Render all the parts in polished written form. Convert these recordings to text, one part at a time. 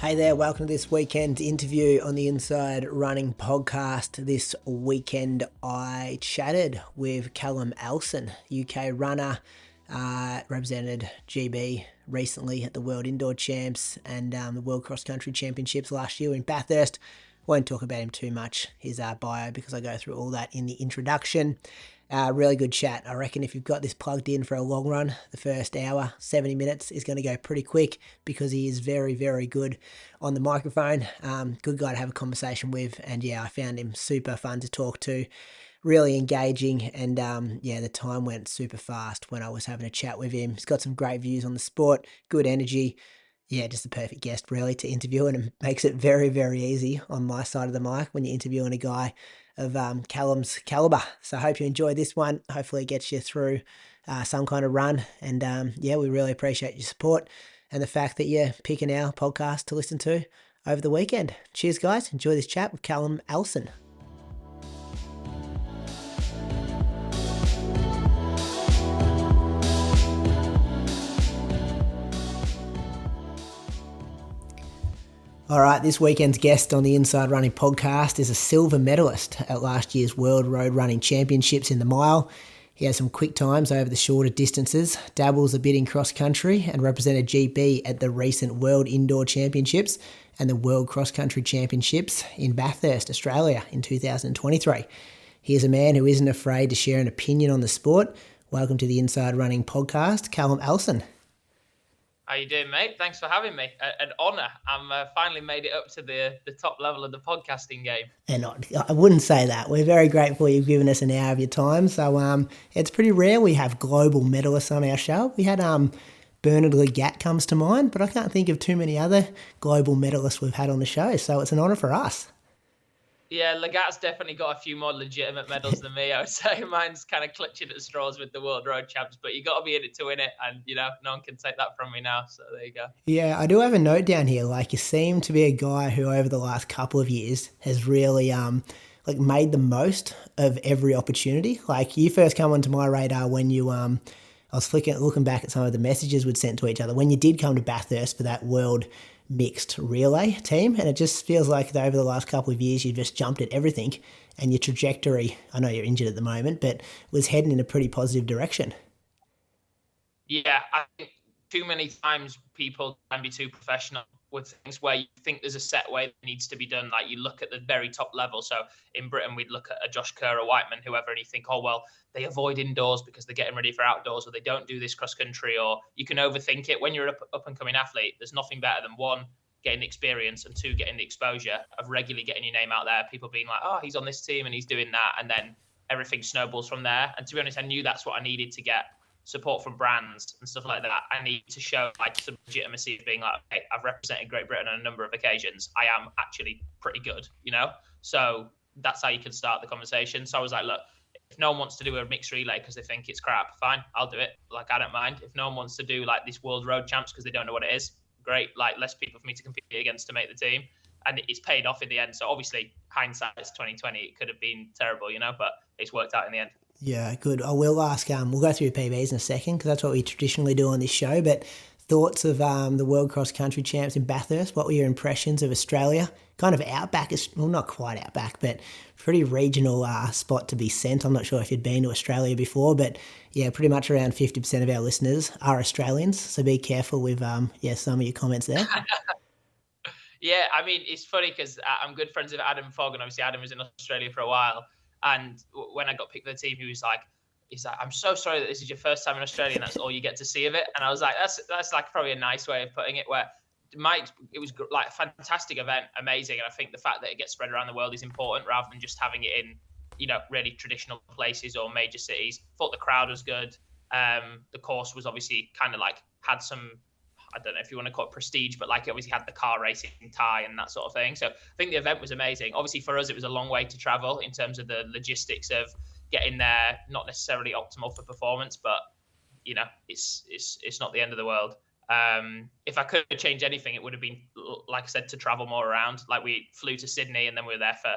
Hey there, welcome to this weekend interview on the Inside Running podcast. This weekend I chatted with Callum Elson, UK runner, represented GB recently at the World Indoor Champs and the World Cross Country Championships last year in Bathurst. Won't talk about him too much, his bio, because I go through all that in the introduction. Really good chat. I reckon if you've got this plugged in for a long run, the first hour, 70 minutes is going to go pretty quick because he is very, very good on the microphone. Good guy to have a conversation with. And yeah, I found him super fun to talk to, really engaging. And the time went super fast when I was having a chat with him. He's got some great views on the sport, good energy. Yeah, just the perfect guest really to interview, and it makes it very, very easy on my side of the mic when you're interviewing a guy of Callum's caliber. So I hope you enjoy this one. Hopefully it gets you through some kind of run. And we really appreciate your support and the fact that you're picking our podcast to listen to over the weekend. Cheers, guys. Enjoy this chat with Callum Elson. All right, this weekend's guest on the Inside Running podcast is a silver medalist at last year's World Road Running Championships in the mile. He has some quick times over the shorter distances, dabbles a bit in cross country, and represented GB at the recent World Indoor Championships and the World Cross Country Championships in Bathurst, Australia in 2023. He is a man who isn't afraid to share an opinion on the sport. Welcome to the Inside Running podcast, Callum Elson. How you doing, mate? Thanks for having me. An honour. I'm finally made it up to the top level of the podcasting game. And I wouldn't say that. We're very grateful you've given us an hour of your time. So it's pretty rare we have global medalists on our show. We had Bernard Legat comes to mind, but I can't think of too many other global medalists we've had on the show. So it's an honour for us. Yeah, Legat's definitely got a few more legitimate medals than me, I would say. Mine's kind of clutching at straws with the World Road Champs, but you got to be in it to win it, and, no one can take that from me now, so there you go. Yeah, I do have a note down here. You seem to be a guy who over the last couple of years has really made the most of every opportunity. You first come onto my radar when you I was looking back at some of the messages we'd sent to each other when you did come to Bathurst for that World mixed relay team, and it just feels like that over the last couple of years you've just jumped at everything, and your trajectory, I know you're injured at the moment, but was heading in a pretty positive direction. Yeah, I think too many times people can be too professional with things where you think there's a set way that needs to be done. Like you look at the very top level. So in Britain, we'd look at a Josh Kerr, a Whiteman, whoever, and you think, oh, well, they avoid indoors because they're getting ready for outdoors, or they don't do this cross country, or you can overthink it. When you're an up and coming athlete, there's nothing better than one, getting the experience, and two, getting the exposure of regularly getting your name out there. People being like, oh, he's on this team and he's doing that. And then everything snowballs from there. And to be honest, I knew that's what I needed to get support from brands and stuff like that. I need to show some legitimacy of being like, okay, I've represented Great Britain on a number of occasions. I am actually pretty good, So that's how you can start the conversation. So I was like, look, if no one wants to do a mixed relay because they think it's crap, fine, I'll do it. I don't mind. If no one wants to do this World Road Champs because they don't know what it is, great. Less people for me to compete against to make the team. And it's paid off in the end. So obviously, hindsight is 2020. It could have been terrible, but it's worked out in the end. Yeah, good. I will ask, we'll go through PBs in a second because that's what we traditionally do on this show, but thoughts of the World Cross Country Champs in Bathurst? What were your impressions of Australia? Kind of outback, well, not quite outback, but pretty regional spot to be sent. I'm not sure if you'd been to Australia before, but yeah, pretty much around 50% of our listeners are Australians, so be careful with some of your comments there. Yeah, I mean, it's funny because I'm good friends with Adam Fogg, and obviously Adam was in Australia for a while. And when I got picked for the team, he's like, I'm so sorry that this is your first time in Australia and that's all you get to see of it. And I was like, that's probably a nice way of putting it, where it was a fantastic event, amazing. And I think the fact that it gets spread around the world is important rather than just having it in, really traditional places or major cities. Thought the crowd was good. The course was obviously kind of had some, I don't know if you want to call it prestige, but it obviously had the car racing tie and that sort of thing. So I think the event was amazing. Obviously for us, it was a long way to travel in terms of the logistics of getting there, not necessarily optimal for performance, but it's not the end of the world. If I could change anything, it would have been, like I said, to travel more around. We flew to Sydney and then we were there for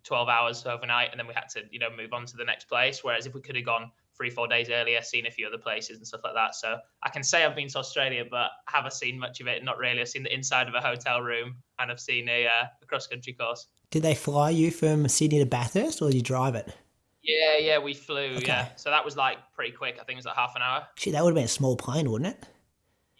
12 hours overnight, and then we had to, move on to the next place. Whereas if we could have gone 3-4 days earlier, seen a few other places and stuff like that. So I can say I've been to Australia, but haven't seen much of it. Not really. I've seen the inside of a hotel room, and I've seen a cross-country course. Did they fly you from Sydney to Bathurst, or did you drive it? Yeah, we flew. Okay. Yeah, so that was like pretty quick. I think it was like half an hour. Shit, that would have been a small plane, wouldn't it?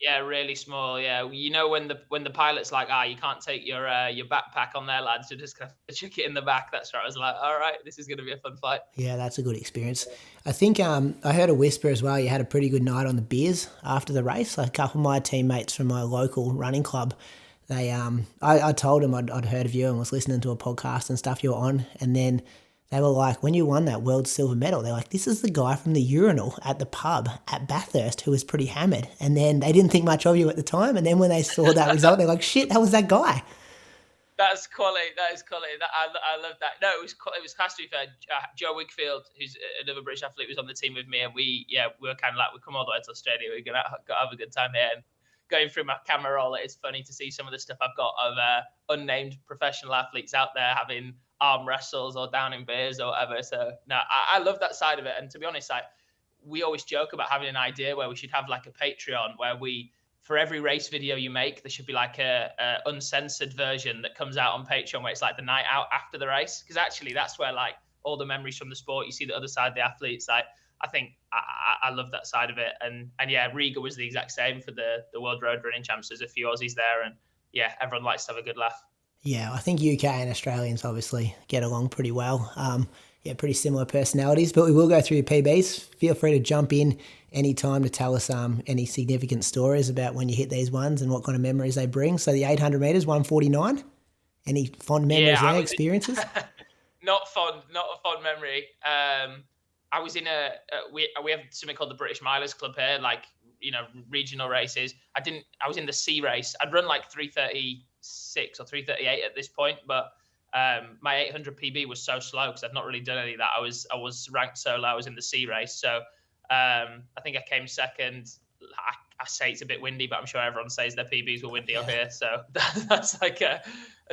Yeah, really small. Yeah, when the pilot's like, you can't take your backpack on there, lads. You're just gonna chuck it in the back. That's right. I was like, all right, this is gonna be a fun flight. Yeah, that's a good experience. I think I heard a whisper as well. You had a pretty good night on the beers after the race. Like a couple of my teammates from my local running club, they I told them I'd heard of you and was listening to a podcast and stuff you were on, and then they were like, when you won that world silver medal, they're like, this is the guy from the urinal at the pub at Bathurst who was pretty hammered. And then they didn't think much of you at the time. And then when they saw that result, they're like, shit, that was that guy. That's quality. That is quality. I love that. No, it was class, to be fair. Joe Wigfield, who's another British athlete, was on the team with me, and we were kind of like, we come all the way to Australia. We're gonna have a good time here. And going through my camera roll, it's funny to see some of the stuff I've got of unnamed professional athletes out there having arm wrestles or downing beers or whatever. So no, I love that side of it. And to be honest, we always joke about having an idea where we should have like a Patreon where for every race video you make, there should be like a uncensored version that comes out on Patreon where it's like the night out after the race. Because actually that's where like all the memories from the sport, you see the other side of the athletes. Like I think I love that side of it. And yeah, Riga was the exact same for the World Road Running Champs. There's a few Aussies there, and yeah, everyone likes to have a good laugh. Yeah, I think UK and Australians obviously get along pretty well. Yeah, pretty similar personalities, but we will go through your PBs. Feel free to jump in anytime to tell us any significant stories about when you hit these ones and what kind of memories they bring. So the 800 metres, 149. Any fond memories there, experiences? Not a fond memory. I was in we have something called the British Milers Club here, like, regional races. I was in the C race. I'd run like 3:36 or 3:38 at this point, but my 800 PB was so slow because I'd not really done any of that. I was ranked so low. I was in the C race, so I think I came second. I say it's a bit windy, but I'm sure everyone says their PBs were windy up here, so that's like a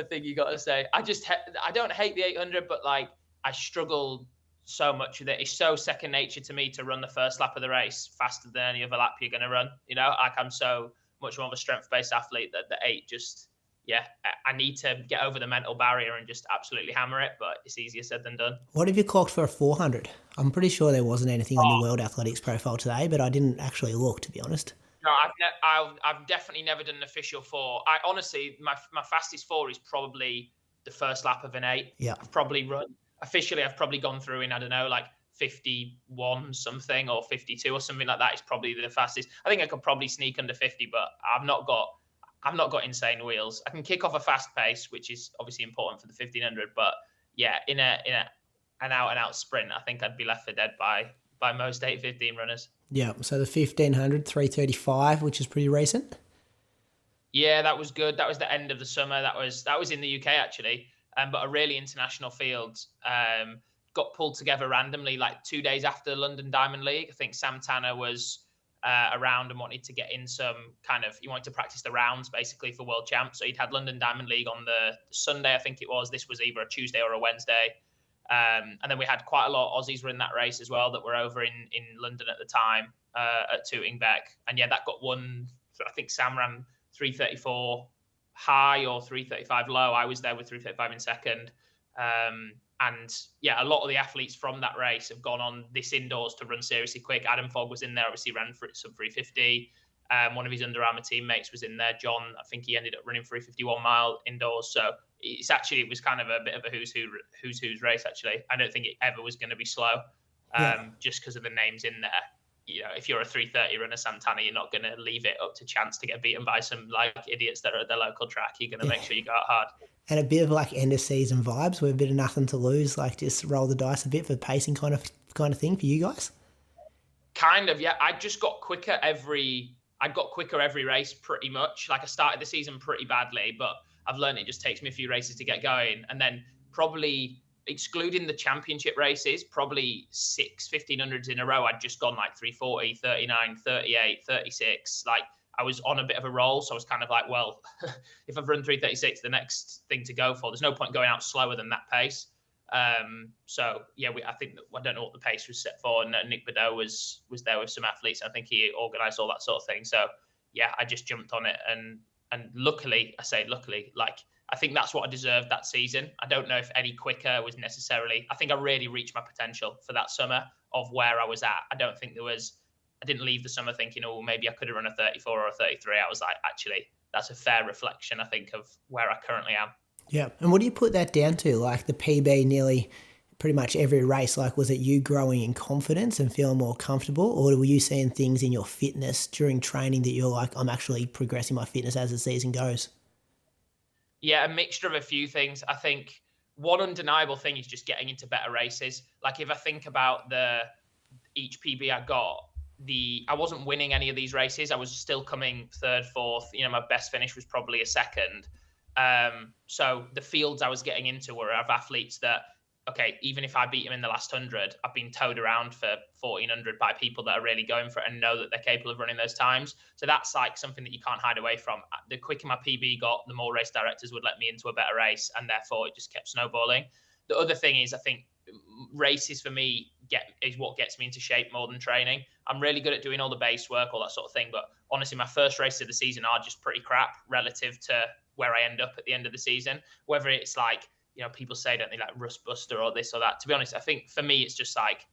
thing you got to say. I don't hate the 800, but like I struggle so much with it. It's so second nature to me to run the first lap of the race faster than any other lap you're going to run. Like I'm so much more of a strength-based athlete that the 8 just, I need to get over the mental barrier and just absolutely hammer it, but it's easier said than done. What have you clocked for a 400? I'm pretty sure there wasn't anything on your World Athletics profile today, but I didn't actually look, to be honest. No, I've definitely never done an official 4. I honestly, my fastest 4 is probably the first lap of an 8. Yeah. I've probably gone through in, I don't know, like 51 something or 52 or something like that. Is probably the fastest. I think I could probably sneak under 50, but I've not got insane wheels. I can kick off a fast pace, which is obviously important for the 1500. But yeah, in an out and out sprint, I think I'd be left for dead by most 8:15 runners. Yeah. So the 1500, 3:35, which is pretty recent. Yeah, that was good. That was the end of the summer. That was in the UK actually, but a really international field. Got pulled together randomly like 2 days after the London Diamond League. I think Sam Tanner was around and wanted to get in he wanted to practice the rounds basically for World Champs. So he'd had London Diamond League on the Sunday, I think it was. This was either a Tuesday or a Wednesday. And then we had quite a lot of Aussies were in that race as well that were over in London at the time at Tooting Beck. And yeah, that got won. I think Sam ran 3:34 high or 3:35 low. I was there with 3:35 in second. And yeah, a lot of the athletes from that race have gone on this indoors to run seriously quick. Adam Fogg was in there, obviously ran for sub 3:50. One of his Under Armour teammates was in there, John. I think he ended up running 3:51 mile indoors. So it was kind of a bit of a who's race, actually. I don't think it ever was going to be slow, just because of the names in there. If you're a 3:30 runner, Santana, you're not going to leave it up to chance to get beaten by some like idiots that are at the local track. You're going to make sure you go out hard. And a bit of like end of season vibes with a bit of nothing to lose, like just roll the dice a bit for pacing kind of thing for you guys. Kind of, yeah. I got quicker every race pretty much. Like I started the season pretty badly, but I've learned it just takes me a few races to get going. And then probably excluding the championship races, probably 6 1500s in a row, I'd just gone like 3:40, 39, 38, 36. Like I was on a bit of a roll. So I was kind of like, well, if I've run 3:36, the next thing to go for, there's no point going out slower than that pace. So yeah, I think I don't know what the pace was set for, and Nick Badeau was there with some athletes. I think he organised all that sort of thing. So yeah, I just jumped on it, and luckily, like I think that's what I deserved that season. I don't know if any quicker was necessarily. I think I really reached my potential for that summer of where I was at. I don't think there was. I didn't leave the summer thinking, oh, maybe I could have run a 34 or a 33. I was like, actually, that's a fair reflection, I think, of where I currently am. Yeah. And what do you put that down to? Like the PB nearly pretty much every race, like was it you growing in confidence and feeling more comfortable, or were you seeing things in your fitness during training that you're like, I'm actually progressing my fitness as the season goes? Yeah, a mixture of a few things. I think one undeniable thing is just getting into better races. Like if I think about each PB I got, I wasn't winning any of these races. I was still coming third, fourth. My best finish was probably a second. So the fields I was getting into were of athletes that, okay, even if I beat them in the last 100, I've been towed around for 1400 by people that are really going for it and know that they're capable of running those times. So that's like something that you can't hide away from. The quicker my PB got, the more race directors would let me into a better race, and therefore it just kept snowballing. The other thing is, I think races for me is what gets me into shape more than training. I'm really good at doing all the base work, all that sort of thing. But honestly, my first race of the season are just pretty crap relative to where I end up at the end of the season. Whether it's like, people say, don't they, like rust buster or this or that. To be honest, I think for me, it's just like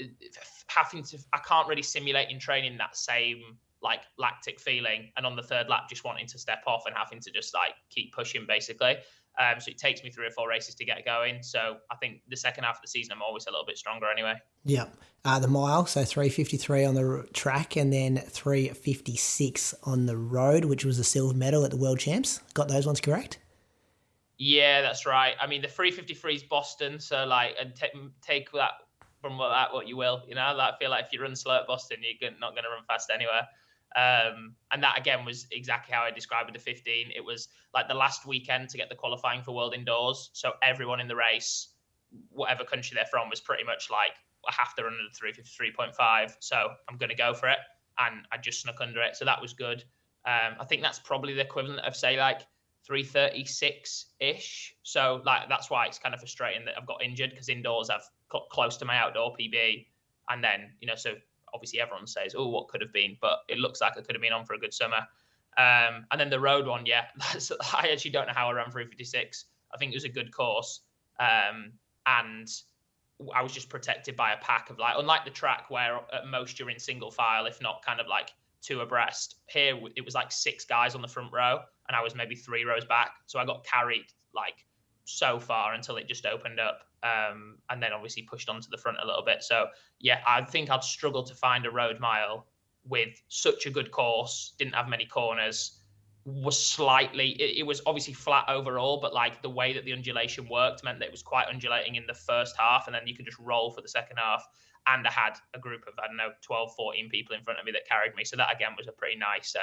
I can't really simulate in training that same like lactic feeling, and on the third lap just wanting to step off and having to just like keep pushing basically. So it takes me 3 or 4 races to get going. So I think the second half of the season I'm always a little bit stronger anyway. Yeah. The mile, so 3:53 on the track and then 3:56 on the road, which was a silver medal at the World Champs. Got those ones correct? Yeah, that's right. I mean, the 3:53 is Boston, so like, and take that from what you will. I feel like if you run slow at Boston, you're not going to run fast anywhere. And that again was exactly how I described the 15. It was like the last weekend to get the qualifying for World Indoors. So everyone in the race, whatever country they're from, was pretty much like, I have to run at 3:53.5. So I'm going to go for it. And I just snuck under it. So that was good. I think that's probably the equivalent of, say, like 3:36-ish. So like that's why it's kind of frustrating that I've got injured, because indoors I've got close to my outdoor PB. And then, so obviously everyone says, oh, what could have been? But it looks like I could have been on for a good summer. And then the road one, yeah, I actually don't know how I ran 3:56. I think it was a good course. And I was just protected by a pack of, like, unlike the track where at most you're in single file, if not kind of like 2 abreast. Here it was like 6 guys on the front row, and I was maybe 3 rows back. So I got carried like so far until it just opened up, and then obviously pushed onto the front a little bit. So yeah, I think I'd struggle to find a road mile with such a good course, didn't have many corners, was slightly, it was obviously flat overall, but like the way that the undulation worked meant that it was quite undulating in the first half, and then you could just roll for the second half. And I had a group of, I don't know, 12, 14 people in front of me that carried me. So that again was a pretty nice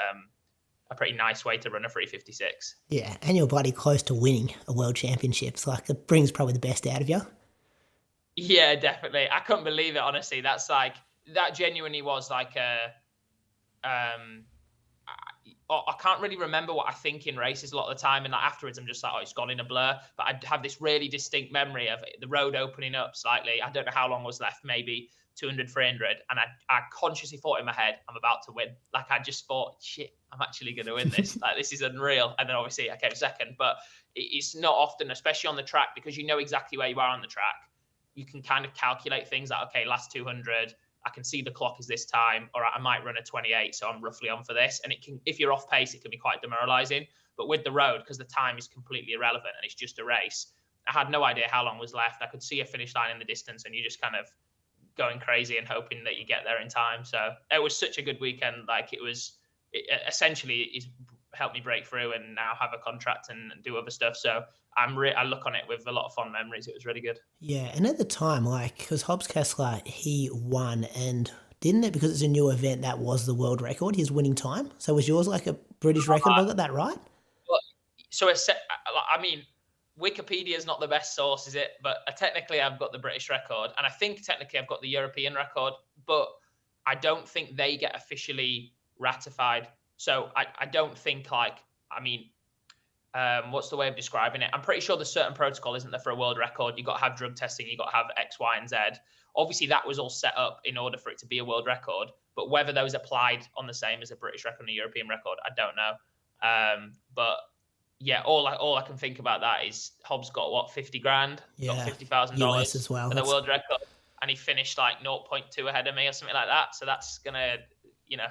way to run a 3:56. Yeah, and you're bloody close to winning a world championships. Like it brings probably the best out of you. Yeah, definitely. I couldn't believe it, honestly. That's like, that genuinely was like I can't really remember what I think in races a lot of the time, and like afterwards I'm just like, oh, it's gone in a blur. But I have this really distinct memory of the road opening up slightly. I don't know how long was left, maybe 200, 300, and I consciously thought in my head, I'm about to win. Like I just thought, shit, I'm actually going to win this. Like this is unreal. And then obviously I came second, but it's not often, especially on the track, because you know exactly where you are on the track. You can kind of calculate things like, okay, last 200, I can see the clock is this time, or I might run a 28, so I'm roughly on for this. And it can, if you're off pace, it can be quite demoralizing. But with the road, because the time is completely irrelevant and it's just a race, I had no idea how long was left. I could see a finish line in the distance, and you just kind of going crazy and hoping that you get there in time. So it was such a good weekend. Like it essentially it's helped me break through and now have a contract and do other stuff. So I look on it with a lot of fond memories. It was really good. Yeah, and at the time, like, because Hobbs Kessler, he won, and didn't it, because it's a new event, that was the world record, his winning time? So was yours like a British record, if I got that right? So I mean, Wikipedia is not the best source, is it? But technically I've got the British record, and I think technically I've got the European record, but I don't think they get officially ratified. So I don't think, like, I mean, what's the way of describing it? I'm pretty sure there's certain protocol, isn't there, for a world record? You've got to have drug testing, you've got to have X, Y, and Z. Obviously, that was all set up in order for it to be a world record, but whether those applied on the same as a British record and a European record, I don't know. But yeah, all I can think about that is Hobbs got what, 50 grand, got Yeah, US $50,000 as well. for the world record, and he finished like 0.2 ahead of me or something like that. So that's gonna, you know,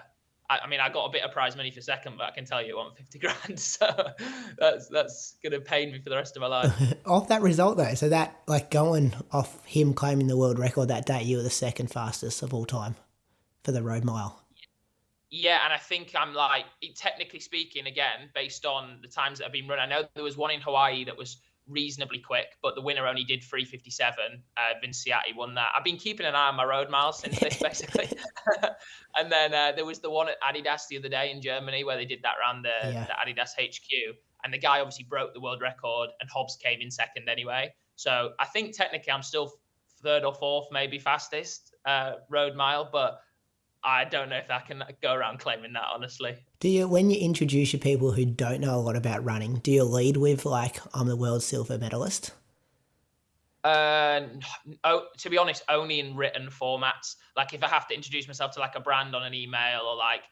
I mean, I got a bit of prize money for second, but I can tell you, I want 50 grand. So that's gonna pain me for the rest of my life. Off that result though, so that like going off him claiming the world record that day, you were the second fastest of all time for the road mile. Yeah, and I think I'm like, technically speaking, again, based on the times that have been run, I know there was one in Hawaii that was reasonably quick, but the winner only did 3:57. Vinciati won that. I've been keeping an eye on my road miles since this, basically. And then there was the one at Adidas the other day in Germany where they did that around Yeah. the Adidas HQ. And the guy obviously broke the world record, and Hobbs came in second anyway. So I think technically I'm still third or fourth, maybe fastest road mile, but I don't know if I can go around claiming that, honestly. Do you, when you introduce your people who don't know a lot about running, do you lead with like, I'm the world silver medalist? To be honest, only in written formats. Like if I have to introduce myself to like a brand on an email or like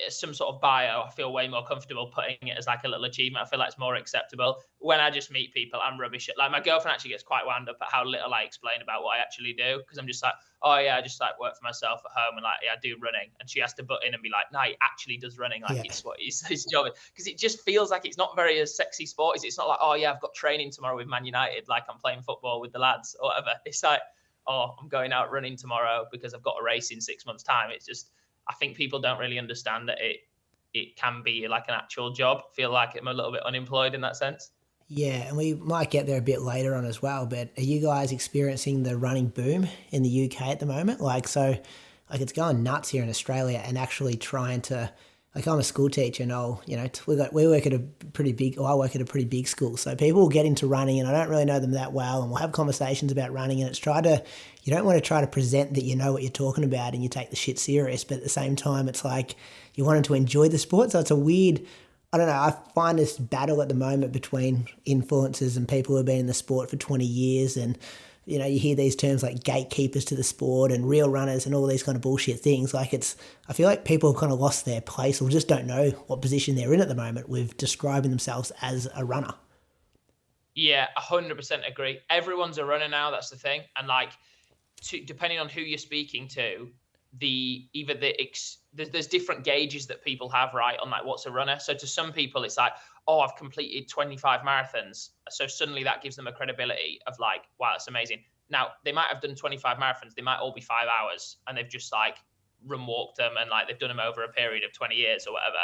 some sort of bio, I feel way more comfortable putting it as like a little achievement. I feel like it's more acceptable. When I just meet people, I'm rubbish at, like, my girlfriend actually gets quite wound up at how little I explain about what I actually do, because I'm just like, oh yeah, I just like work for myself at home and like, yeah, I do running, and she has to butt in and be like, no, he actually does running, like, Yeah. it's what his job is, because it just feels like it's not very a sexy sport. It's not like, oh yeah, I've got training tomorrow with Man United, like I'm playing football with the lads or whatever. It's like, oh, I'm going out running tomorrow because I've got a race in 6 months' time. It's just, I think people don't really understand that it can be like an actual job. Feel like I'm a little bit unemployed in that sense. Yeah, and we might get there a bit later on as well, but are you guys experiencing the running boom in the UK at the moment? Like, so, like it's going nuts here in Australia and actually trying to, like I'm a school teacher and we work at a pretty big, or I work at a pretty big school. So people will get into running and I don't really know them that well, and we'll have conversations about running, and it's you don't want to try to present that you know what you're talking about and you take the shit serious, but at the same time, it's like you want them to enjoy the sport. So it's a weird, I don't know, I find this battle at the moment between influencers and people who have been in the sport for 20 years, and you hear these terms like gatekeepers to the sport and real runners and all these kind of bullshit things. Like I feel like people have kind of lost their place or just don't know what position they're in at the moment with describing themselves as a runner. Yeah, 100% agree. Everyone's a runner now, that's the thing. And like, depending on who you're speaking to, there's different gauges that people have, right, on like what's a runner. So to some people it's like, oh, I've completed 25 marathons, so suddenly that gives them a credibility of like, wow, that's amazing. Now they might have done 25 marathons, they might all be 5 hours, and they've just like run walked them, and like they've done them over a period of 20 years or whatever.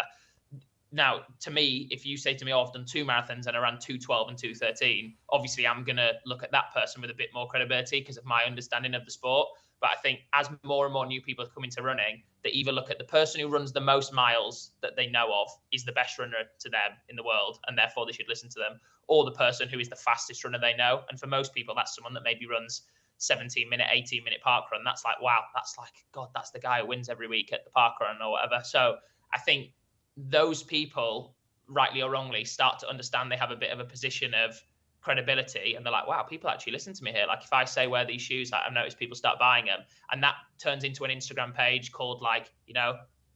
Now, to me, if you say to me, oh, I've done 2 marathons and I ran 2:12 and 2:13, obviously I'm going to look at that person with a bit more credibility because of my understanding of the sport. But I think as more and more new people come into running, they either look at the person who runs the most miles that they know of is the best runner to them in the world, and therefore they should listen to them, or the person who is the fastest runner they know. And for most people, that's someone that maybe runs 17-minute, 18-minute park run. That's like, wow, that's like, God, that's the guy who wins every week at the park run or whatever. So I think those people, rightly or wrongly, start to understand they have a bit of a position of credibility, and they're like, wow, people actually listen to me here. Like if I say wear these shoes, I've noticed people start buying them, and that turns into an Instagram page called like,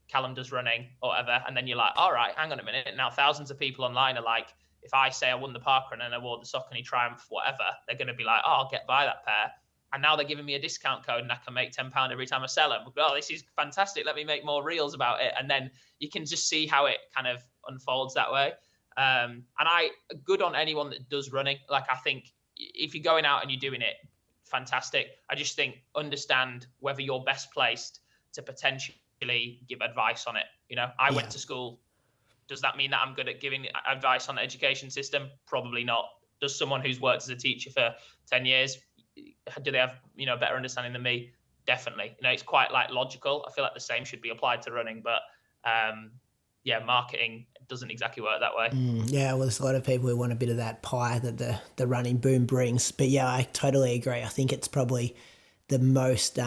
Callum does running or whatever. And then you're like, all right, hang on a minute. Now thousands of people online are like, if I say I won the park run and I wore the Saucony Triumph, whatever, they're going to be like, oh, I'll buy that pair. And now they're giving me a discount code and I can make £10 every time I sell them. Oh, this is fantastic. Let me make more reels about it. And then you can just see how it kind of unfolds that way. And good on anyone that does running. Like, I think if you're going out and you're doing it, fantastic. I just think understand whether you're best placed to potentially give advice on it. I went to school. Does that mean that I'm good at giving advice on the education system? Probably not. Does someone who's worked as a teacher for 10 years, do they have better understanding than me? Definitely. It's quite like logical. I feel like the same should be applied to running, but marketing doesn't exactly work that way. Yeah, well, there's a lot of people who want a bit of that pie that the running boom brings. But yeah, I totally agree. I think it's probably the most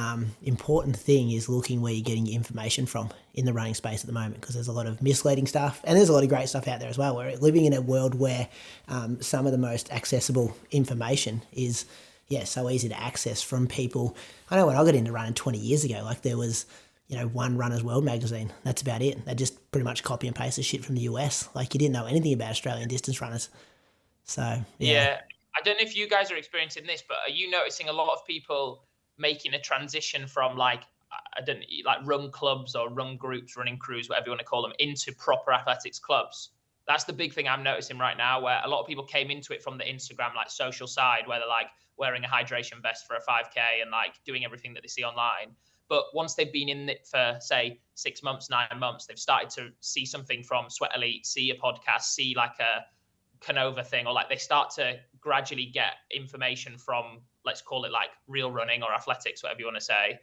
important thing is looking where you're getting your information from in the running space at the moment, because there's a lot of misleading stuff and there's a lot of great stuff out there as well. We're living in a world where some of the most accessible information is, so easy to access from people. I know when I got into running 20 years ago, like there was, one Runner's World magazine. That's about it. They just pretty much copy and paste the shit from the US. Like you didn't know anything about Australian distance runners. So, yeah. I don't know if you guys are experiencing this, but are you noticing a lot of people making a transition from like run clubs or run groups, running crews, whatever you want to call them, into proper athletics clubs? That's the big thing I'm noticing right now, where a lot of people came into it from the Instagram, like social side, where they're like wearing a hydration vest for a 5K and like doing everything that they see online. But once they've been in it for, say, 6 months, 9 months, they've started to see something from Sweat Elite, see a podcast, see like a Canova thing, or like they start to gradually get information from, let's call it like real running or athletics, whatever you want to say.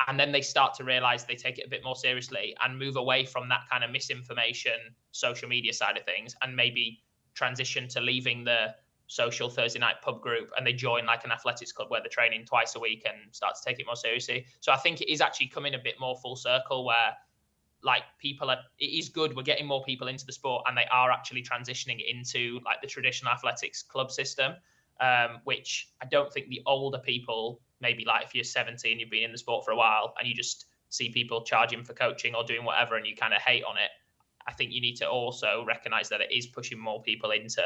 And then they start to realize they take it a bit more seriously and move away from that kind of misinformation, social media side of things, and maybe transition to leaving the social Thursday night pub group and they join like an athletics club where they're training twice a week and start to take it more seriously. So I think it is actually coming a bit more full circle, where like it is good. We're getting more people into the sport and they are actually transitioning into like the traditional athletics club system, which I don't think the older people, maybe like if you're 70 and you've been in the sport for a while and you just see people charging for coaching or doing whatever and you kind of hate on it, I think you need to also recognize that it is pushing more people into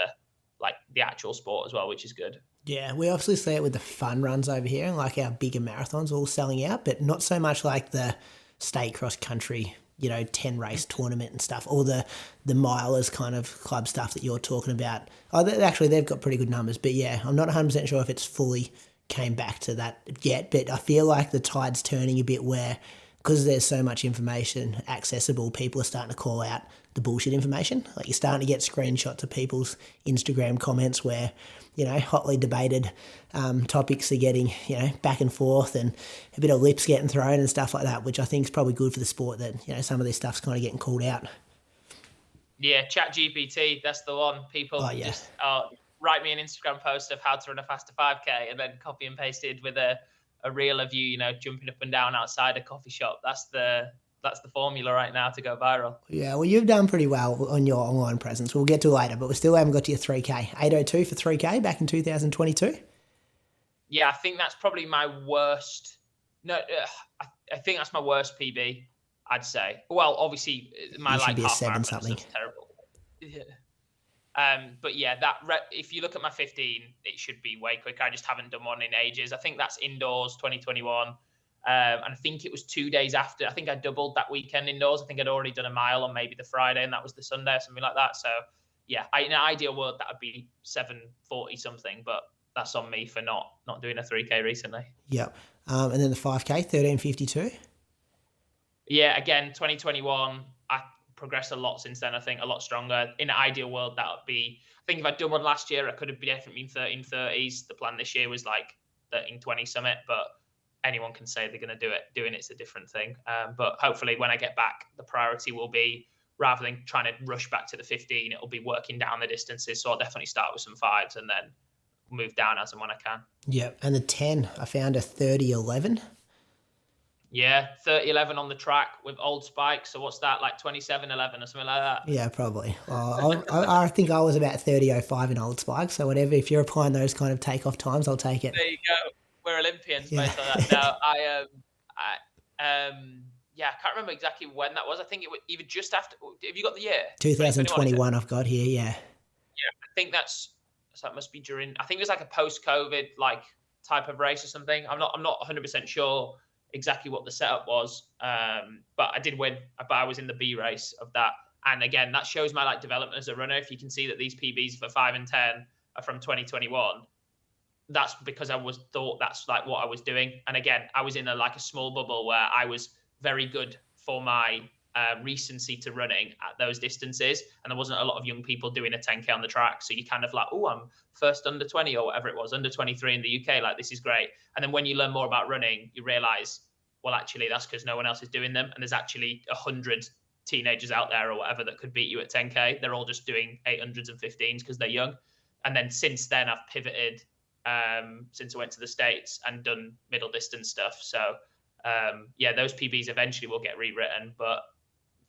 like the actual sport as well, which is good. Yeah, we obviously see it with the fun runs over here, like our bigger marathons all selling out, but not so much like the state cross country, 10 race tournament and stuff, or the milers kind of club stuff that you're talking about. Oh, actually, they've got pretty good numbers, but yeah, I'm not 100% sure if it's fully came back to that yet, but I feel like the tide's turning a bit where, because there's so much information accessible, people are starting to call out the bullshit information. Like you're starting to get screenshots of people's Instagram comments where, hotly debated topics are getting, back and forth, and a bit of lips getting thrown and stuff like that, which I think is probably good for the sport that, some of this stuff's kind of getting called out. Yeah, ChatGPT, that's the one. People just write me an Instagram post of how to run a faster 5K and then copy and pasted with a reel of you, jumping up and down outside a coffee shop. That's the formula right now to go viral. Yeah, well, you've done pretty well on your online presence. We'll get to later, but we still haven't got to your 3K. 8:02 for 3K back in 2022. Yeah, I think that's probably my worst. No, I think that's my worst PB, I'd say. Well, obviously, my like half marathon stuff's terrible. Yeah. But yeah, if you look at my 15, it should be way quicker. I just haven't done one in ages. I think that's indoors 2021. And I think it was 2 days after. I think I doubled that weekend indoors. I think I'd already done a mile on maybe the Friday, and that was the Sunday or something like that. So yeah, in an ideal world, that would be 7:40 something, but that's on me for not doing a 3K recently. Yep. And then the 5K, 13:52. Yeah, again, 2021, I progressed a lot since then. I think a lot stronger. In an ideal world, that would be, I think if I'd done one last year, I could have definitely been 13:30s. The plan this year was like 13:20 summit, but anyone can say they're going to do it. Doing it's a different thing. But hopefully when I get back, the priority will be, rather than trying to rush back to the 15, it'll be working down the distances. So I'll definitely start with some 5s and then move down as and when I can. Yep. And the 10, I found a 30:11. Yeah, 30:11 on the track with old spikes. So what's that, like 27:11 or something like that? Yeah, probably. I think I was about 30:05 in old spikes. So whatever, if you're applying those kind of takeoff times, I'll take it. There you go. We're Olympians based on that. No, I can't remember exactly when that was. I think it was even just after. Have you got the year? 2021 I've got here, yeah. Yeah, I think that must be during, I think it was like a post-COVID like type of race or something. I'm not 100% sure exactly what the setup was, but I did win. But I was in the B race of that. And again, that shows my like development as a runner. If you can see that these PBs for 5 and 10 are from 2021, that's because I thought that's like what I was doing. And again, I was in a small bubble where I was very good for my recency to running at those distances, and there wasn't a lot of young people doing a 10K on the track. So you kind of like, oh, I'm first under 20 or whatever it was, under 23 in the UK. Like, this is great. And then when you learn more about running, you realize, well, actually, that's because no one else is doing them. And there's actually 100 teenagers out there or whatever that could beat you at 10K. They're all just doing 800s and 15s because they're young. And then since then, I've pivoted since I went to the States and done middle distance stuff. So those PBs eventually will get rewritten, but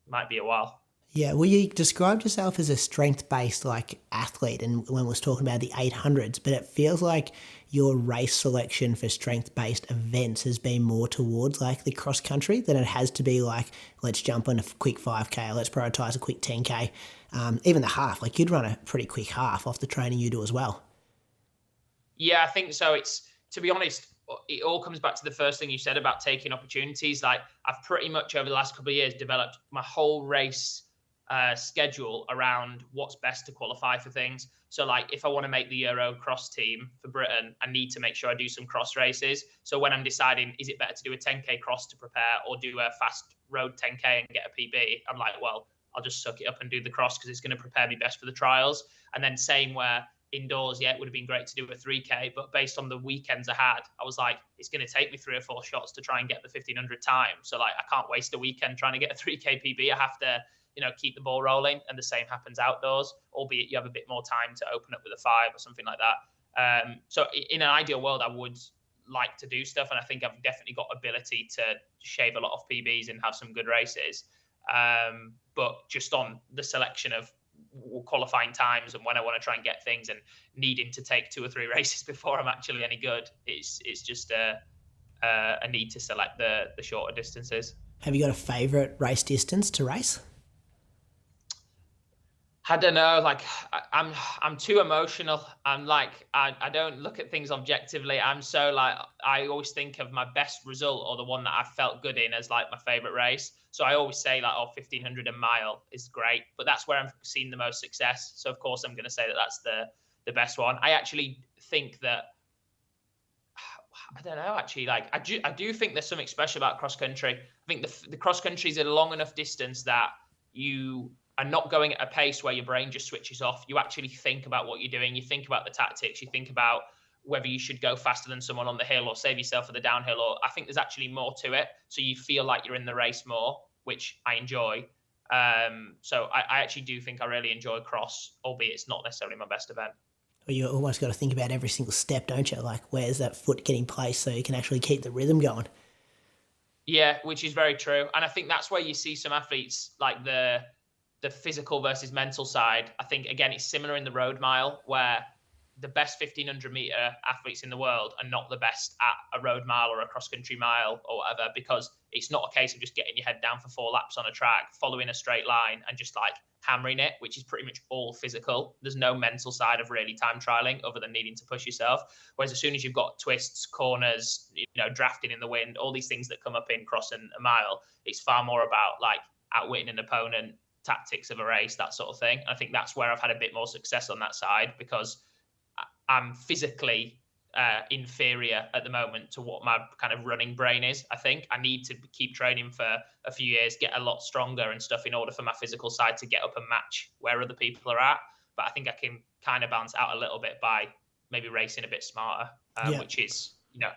might be a while. Yeah, well, you described yourself as a strength-based like athlete, and when we was talking about the 800s, but it feels like your race selection for strength-based events has been more towards like the cross country than it has to be like, let's jump on a quick 5K, let's prioritize a quick 10K, even the half. Like you'd run a pretty quick half off the training you do as well. Yeah, I think so. It's, to be honest, it all comes back to the first thing you said about taking opportunities. Like I've pretty much over the last couple of years developed my whole race schedule around what's best to qualify for things. So like if I want to make the Euro cross team for Britain, I need to make sure I do some cross races. So when I'm deciding, is it better to do a 10K cross to prepare or do a fast road 10K and get a PB? I'm like, well, I'll just suck it up and do the cross because it's going to prepare me best for the trials. And then same where indoors, yeah, it would have been great to do a 3K, but based on the weekends I had, I was like, it's going to take me 3 or 4 shots to try and get the 1500 time. So like, I can't waste a weekend trying to get a 3K PB. I have to, keep the ball rolling. And the same happens outdoors, albeit you have a bit more time to open up with a 5 or something like that. So in an ideal world, I would like to do stuff. And I think I've definitely got ability to shave a lot of PBs and have some good races. But just on the selection of qualifying times and when I want to try and get things and needing to take 2 or 3 races before I'm actually any good, it's just a need to select the shorter distances. Have you got a favourite race distance to race? I don't know. Like I'm too emotional. I'm like I don't look at things objectively. I'm so like I always think of my best result or the one that I felt good in as like my favorite race. So I always say like 1500 a mile is great, but that's where I'm seeing the most success. So of course I'm going to say that that's the best one. I actually think that I don't know. Actually, like I do think there's something special about cross country. I think the cross country is a long enough distance that you are not going at a pace where your brain just switches off. You actually think about what you're doing. You think about the tactics. You think about whether you should go faster than someone on the hill or save yourself for the downhill. Or I think there's actually more to it. So you feel like you're in the race more, which I enjoy. So I actually do think I really enjoy cross, albeit it's not necessarily my best event. Well, you almost got to think about every single step, don't you? Like, where's that foot getting placed so you can actually keep the rhythm going? Yeah, which is very true. And I think that's where you see some athletes like the physical versus mental side. I think, again, it's similar in the road mile where the best 1500 meter athletes in the world are not the best at a road mile or a cross country mile or whatever, because it's not a case of just getting your head down for 4 laps on a track, following a straight line and just like hammering it, which is pretty much all physical. There's no mental side of really time trialing other than needing to push yourself. Whereas as soon as you've got twists, corners, drafting in the wind, all these things that come up in crossing a mile, it's far more about like outwitting an opponent, tactics of a race, that sort of thing. I think that's where I've had a bit more success on that side, because I'm physically inferior at the moment to what my kind of running brain is. I think I need to keep training for a few years, get a lot stronger and stuff in order for my physical side to get up and match where other people are at. But I think I can kind of balance out a little bit by maybe racing a bit smarter, which is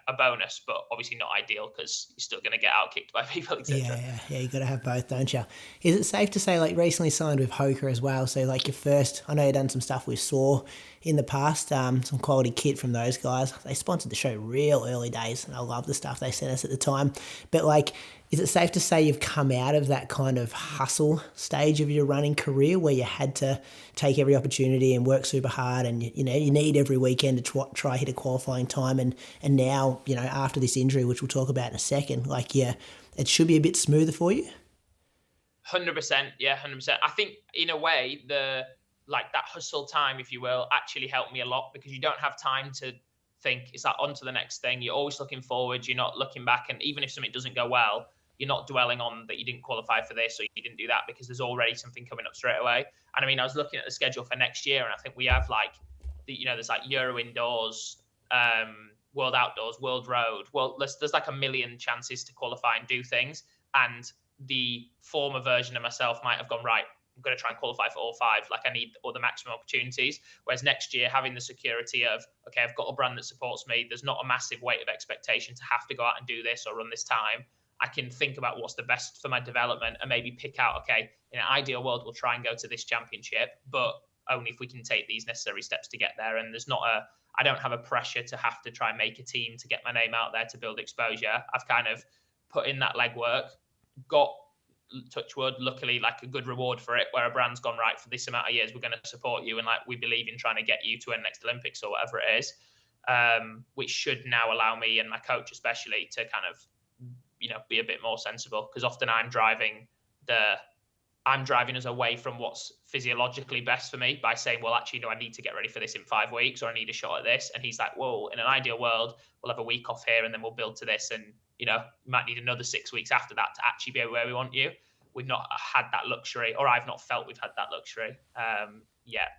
a bonus, but obviously not ideal because you're still going to get outkicked by people, etc. Yeah, you got to have both, don't you? Is it safe to say, like, recently signed with Hoka as well? So, like, your first, I know you've done some stuff with Saw in the past, some quality kit from those guys. They sponsored the show real early days, and I love the stuff they sent us at the time. But, like, is it safe to say you've come out of that kind of hustle stage of your running career where you had to take every opportunity and work super hard, and you need every weekend to try hit a qualifying time, and now after this injury, which we'll talk about in a second, like it should be a bit smoother for you? 100%, yeah, 100%. I think in a way that hustle time, if you will, actually helped me a lot, because you don't have time to think. It's like on to the next thing. You're always looking forward. You're not looking back. And even if something doesn't go well, you're not dwelling on that you didn't qualify for this or you didn't do that, because there's already something coming up straight away. And I mean, I was looking at the schedule for next year, and I think we have there's like Euro indoors, World outdoors, World road. Well, there's like a million chances to qualify and do things. And the former version of myself might have gone, right, I'm going to try and qualify for all 5. Like, I need all the maximum opportunities. Whereas next year, having the security of, okay, I've got a brand that supports me. There's not a massive weight of expectation to have to go out and do this or run this time. I can think about what's the best for my development and maybe pick out, okay, in an ideal world, we'll try and go to this championship, but only if we can take these necessary steps to get there. And there's not I don't have a pressure to have to try and make a team to get my name out there to build exposure. I've kind of put in that legwork, got, touch wood, luckily like a good reward for it, where a brand's gone, right, for this amount of years we're going to support you, and like we believe in trying to get you to a next Olympics or whatever it is, which should now allow me and my coach especially to kind of, you know, be a bit more sensible, because often I'm driving us away from what's physiologically best for me by saying, well, actually, no, I need to get ready for this in 5 weeks, or I need a shot at this. And he's like, well, in an ideal world, we'll have a week off here and then we'll build to this. And, you know, you might need another 6 weeks after that to actually be where we want you. We've not had that luxury, or I've not felt we've had that luxury.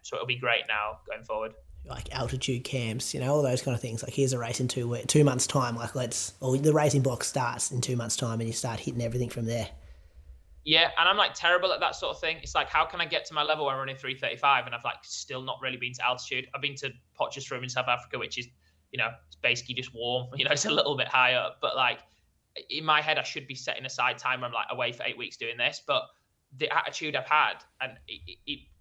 So it'll be great now going forward. Like altitude camps, you know, all those kind of things. Like, here's a race in 2 months' time. Like, or the racing block starts in 2 months' time, and you start hitting everything from there. Yeah, and I'm like terrible at that sort of thing. It's like, how can I get to my level when I'm running 3:35 and I've like still not really been to altitude? I've been to Potchefstroom in South Africa, which is, you know, it's basically just warm. You know, it's a little bit high up, but like in my head, I should be setting aside time where I'm like away for 8 weeks doing this. But the attitude I've had, and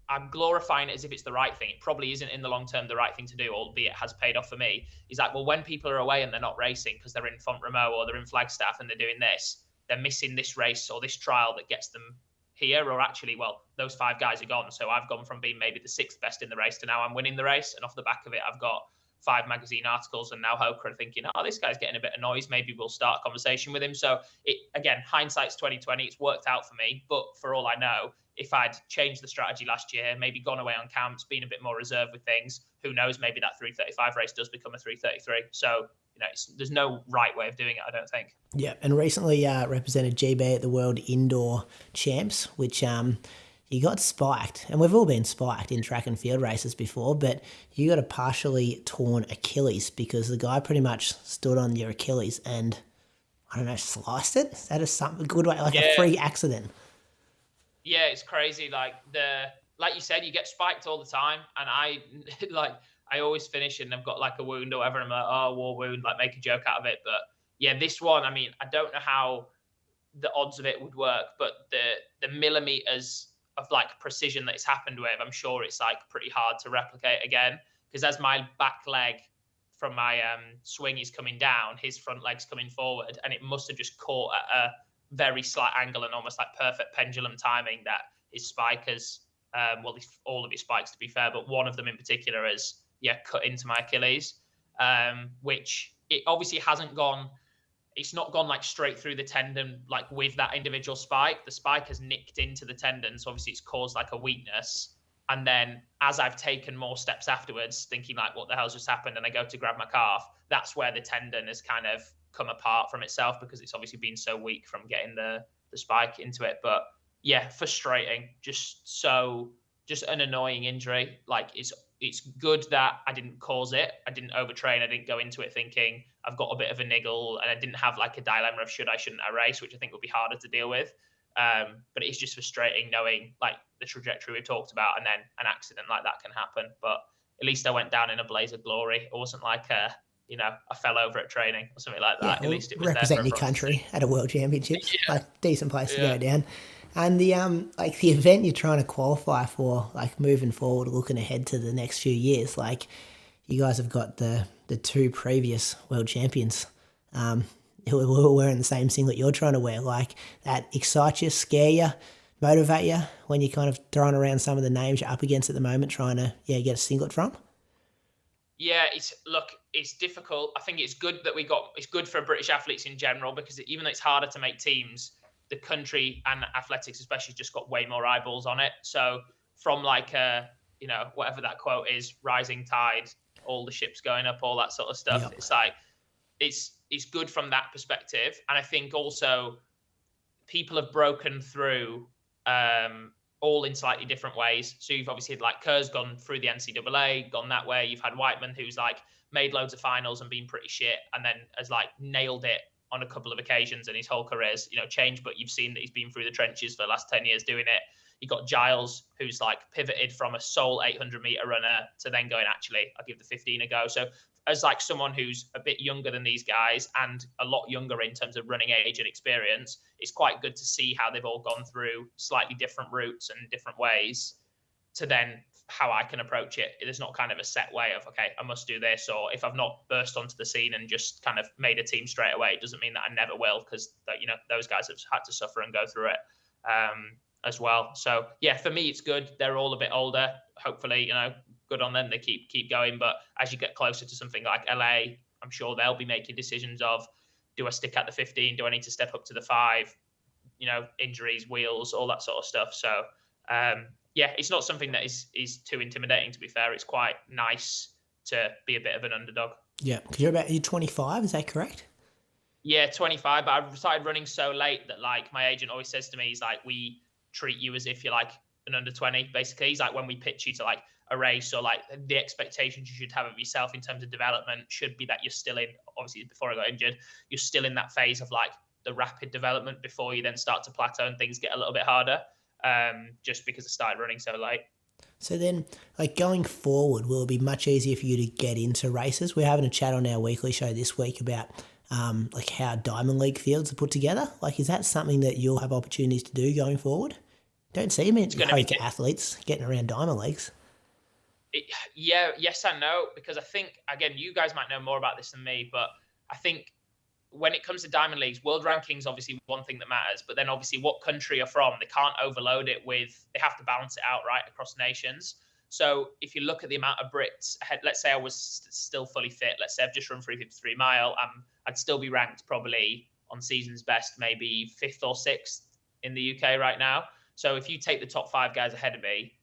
I'm glorifying it as if it's the right thing. It probably isn't in the long term the right thing to do, albeit it has paid off for me. Is like, well, when people are away and they're not racing because they're in Font Romeu or they're in Flagstaff and they're doing this, they're missing this race or this trial that gets them here. Or actually, well, those 5 guys are gone. So I've gone from being maybe the 6th best in the race to now I'm winning the race. And off the back of it, I've got 5 magazine articles, and now Hoka are thinking, oh, this guy's getting a bit of noise. Maybe we'll start a conversation with him. So again, hindsight's 2020. It's worked out for me. But for all I know, if I'd changed the strategy last year, maybe gone away on camps, been a bit more reserved with things, who knows, maybe that 3:35 race does become a 3:33. So, you know, there's no right way of doing it, I don't think. Yeah, and recently represented GB at the World Indoor Champs, which you got spiked. And we've all been spiked in track and field races before, but you got a partially torn Achilles because the guy pretty much stood on your Achilles and, I don't know, sliced it? Is that a good way, like a free accident? Yeah, it's crazy. Like you said, you get spiked all the time, and I always finish and I've got like a wound or whatever. I'm like, oh, war wound, like make a joke out of it. But yeah, this one, I mean, I don't know how the odds of it would work, but the millimeters of like precision that it's happened with, I'm sure it's like pretty hard to replicate again. Because as my back leg from my swing is coming down, his front leg's coming forward, and it must have just caught at a very slight angle and almost like perfect pendulum timing that his spike has, all of his spikes to be fair, but one of them in particular has, cut into my Achilles, which it obviously hasn't gone, it's not gone like straight through the tendon, like with that individual spike. The spike has nicked into the tendon. So obviously it's caused like a weakness. And then as I've taken more steps afterwards, thinking like, what the hell's just happened? And I go to grab my calf, that's where the tendon has kind of come apart from itself, because it's obviously been so weak from getting the spike into it. But yeah, frustrating. Just an annoying injury. Like it's good that I didn't cause it. I didn't overtrain. I didn't go into it thinking I've got a bit of a niggle, and I didn't have like a dilemma of shouldn't I race, which I think would be harder to deal with. But it's just frustrating knowing like the trajectory we've talked about, and then an accident like that can happen. But at least I went down in a blaze of glory. It wasn't like I fell over at training or something like that. Yeah, at least it was representing there your country at a World Championships. Yeah. Like, decent place to go down. And the the event you're trying to qualify for, like moving forward, looking ahead to the next few years, like you guys have got the 2 previous world champions who are wearing the same singlet you're trying to wear. Like, that excites you, scare you, motivate you when you're kind of throwing around some of the names you're up against at the moment, trying to get a singlet from? Yeah, it's difficult. I think it's good that it's good for British athletes in general, because even though it's harder to make teams, the country and athletics especially just got way more eyeballs on it. So from like whatever that quote is, rising tide, all the ships going up, all that sort of stuff. Yep. It's like it's good from that perspective. And I think also people have broken through all in slightly different ways. So you've obviously had like Kerr's gone through the NCAA, gone that way. You've had Whiteman, who's like made loads of finals and been pretty shit, and then has like nailed it on a couple of occasions, and his whole career's changed. But you've seen that he's been through the trenches for the last 10 years doing it. You got Giles, who's like pivoted from a sole 800-meter runner to then going, actually, I'll give the 15 a go. So as like someone who's a bit younger than these guys, and a lot younger in terms of running age and experience, it's quite good to see how they've all gone through slightly different routes and different ways to then how I can approach it. There's not kind of a set way of, okay, I must do this, or if I've not burst onto the scene and just kind of made a team straight away, it doesn't mean that I never will, because those guys have had to suffer and go through it as well. So yeah, for me it's good. They're all a bit older. Hopefully, good on them. They keep going. But as you get closer to something like LA, I'm sure they'll be making decisions of, do I stick at the 15? Do I need to step up to the 5? Injuries, wheels, all that sort of stuff. So yeah, it's not something that is too intimidating, to be fair. It's quite nice to be a bit of an underdog. Yeah, because you're 25, is that correct? Yeah, 25, but I started running so late that like my agent always says to me, he's like, we treat you as if you're like an under 20, basically. He's like, when we pitch you to like a race, or like the expectations you should have of yourself in terms of development should be that you're still in, obviously before I got injured, you're still in that phase of like the rapid development before you then start to plateau and things get a little bit harder, just because I started running so late. So then, like going forward, will it be much easier for you to get into races? We're having a chat on our weekly show this week about like how Diamond League fields are put together. Like, is that something that you'll have opportunities to do going forward? Don't see many poker athletes getting around Diamond Leagues. Yes and no, because I think, again, you guys might know more about this than me, but I think when it comes to Diamond Leagues, world rankings obviously one thing that matters, but then obviously what country you're from, they can't overload it with, they have to balance it out right across nations. So if you look at the amount of Brits ahead, let's say I was still fully fit, let's say I've just run 353 mile, I'd still be ranked probably on season's best, maybe 5th or 6th in the UK right now. So if you take the top 5 guys ahead of me,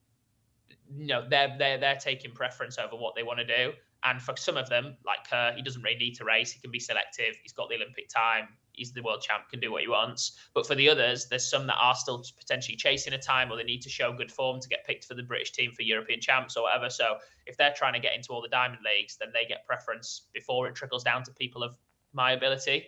they're taking preference over what they want to do. And for some of them, like Kerr, he doesn't really need to race. He can be selective. He's got the Olympic time. He's the world champ, can do what he wants. But for the others, there's some that are still potentially chasing a time, or they need to show good form to get picked for the British team for European champs or whatever. So if they're trying to get into all the Diamond Leagues, then they get preference before it trickles down to people of my ability.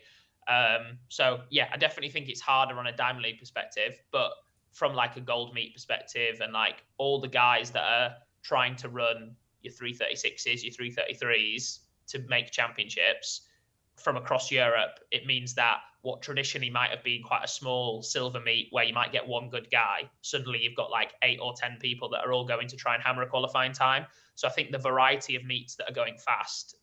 So yeah, I definitely think it's harder on a Diamond League perspective, but from like a gold meet perspective, and like all the guys that are trying to run your 336s, your 333s to make championships from across Europe, it means that what traditionally might have been quite a small silver meet where you might get one good guy, suddenly you've got like 8 or 10 people that are all going to try and hammer a qualifying time. So I think the variety of meets that are going fast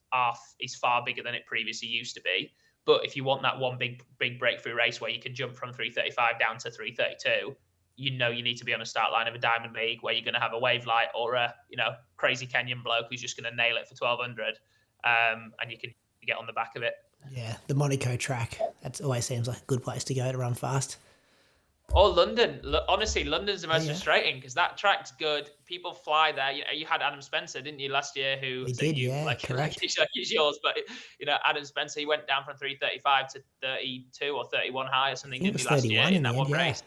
is far bigger than it previously used to be. But if you want that one big breakthrough race where you can jump from 335 down to 332, you need to be on a start line of a Diamond League where you're going to have a wave light or a crazy Kenyan bloke who's just going to nail it for 1200, and you can get on the back of it. Yeah, the Monaco track, that always seems like a good place to go to run fast. Or London. Honestly, London's the most frustrating because that track's good. People fly there. You had Adam Spencer, didn't you, last year? Who we did, correct. Like it's yours, but Adam Spencer, he went down from 335 to 32 or 31 high or something, didn't he, last year in that one race?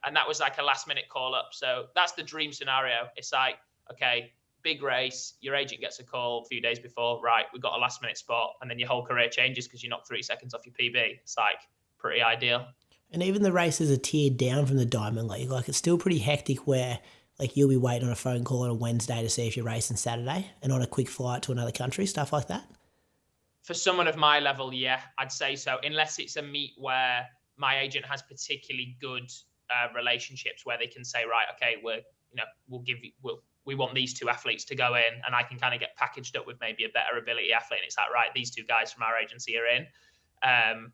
And that was like a last minute call up. So that's the dream scenario. It's like, okay, big race, your agent gets a call a few days before, right, we've got a last minute spot, and then your whole career changes because you knocked 3 seconds off your PB. It's like pretty ideal. And even the races are tiered down from the Diamond League. Like, it's still pretty hectic where like you'll be waiting on a phone call on a Wednesday to see if you're racing Saturday and on a quick flight to another country, stuff like that. For someone of my level, yeah, I'd say so. Unless it's a meet where my agent has particularly good relationships where they can say, right, okay, we want these 2 athletes to go in, and I can kind of get packaged up with maybe a better ability athlete, and it's like, right, these 2 guys from our agency are in,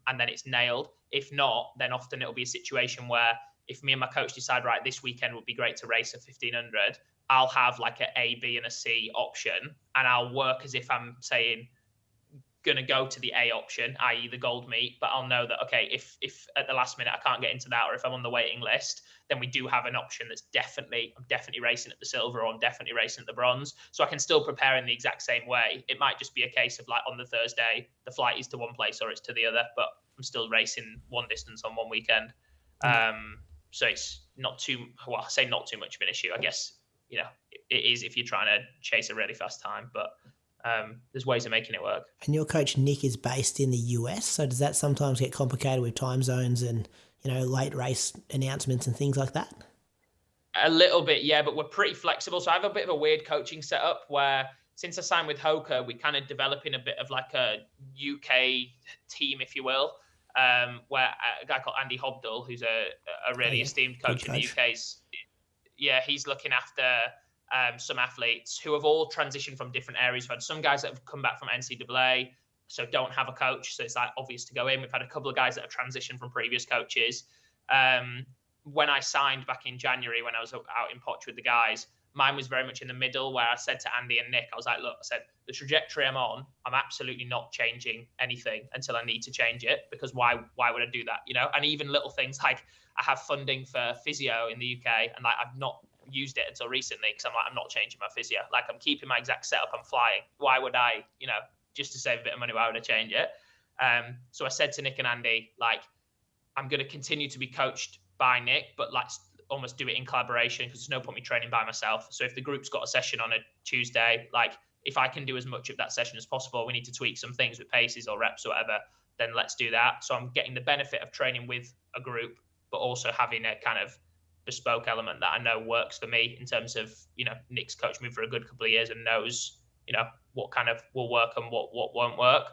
and then it's nailed. If not, then often it'll be a situation where if me and my coach decide, right, this weekend would be great to race a 1500, I'll have like A, B, and a C option, and I'll work as if I'm saying going to go to the A option, i.e. the gold meet, but I'll know that, okay, if at the last minute I can't get into that, or if I'm on the waiting list, then we do have an option that's I'm definitely racing at the silver, or I'm definitely racing at the bronze. So I can still prepare in the exact same way. It might just be a case of like on the Thursday, the flight is to one place or it's to the other, but I'm still racing one distance on one weekend. So it's not too much of an issue. I guess, it is if you're trying to chase a really fast time, but there's ways of making it work. And your coach Nick is based in the US, so does that sometimes get complicated with time zones and late race announcements and things like that? A little bit, yeah, but we're pretty flexible. So I have a bit of a weird coaching setup where since I signed with Hoka, we're kind of developing a bit of like a UK team, if you will, where a guy called Andy Hobdell, who's a really esteemed coach in the UK, he's looking after some athletes who have all transitioned from different areas. We've had some guys that have come back from NCAA, so don't have a coach, so it's like obvious to go in. We've had a couple of guys that have transitioned from previous coaches. When I signed back in January, when I was out in Poch with the guys, mine was very much in the middle, where I said to Andy and Nick, I was like, look, I said, the trajectory I'm on, I'm absolutely not changing anything until I need to change it, because why would I do that? And even little things like I have funding for physio in the UK, and like I've not used it until recently, because I'm not changing my physio. Like, I'm keeping my exact setup. I'm flying. Why would I, just to save a bit of money, why would I change it? So I said to Nick and Andy, like, I'm going to continue to be coached by Nick, but let's almost do it in collaboration, because there's no point me training by myself. So if the group's got a session on a Tuesday, like, if I can do as much of that session as possible, we need to tweak some things with paces or reps or whatever, then let's do that. So I'm getting the benefit of training with a group, but also having a kind of bespoke element that I know works for me, in terms of, Nick's coached me for a good couple of years and knows, what kind of will work and what won't work.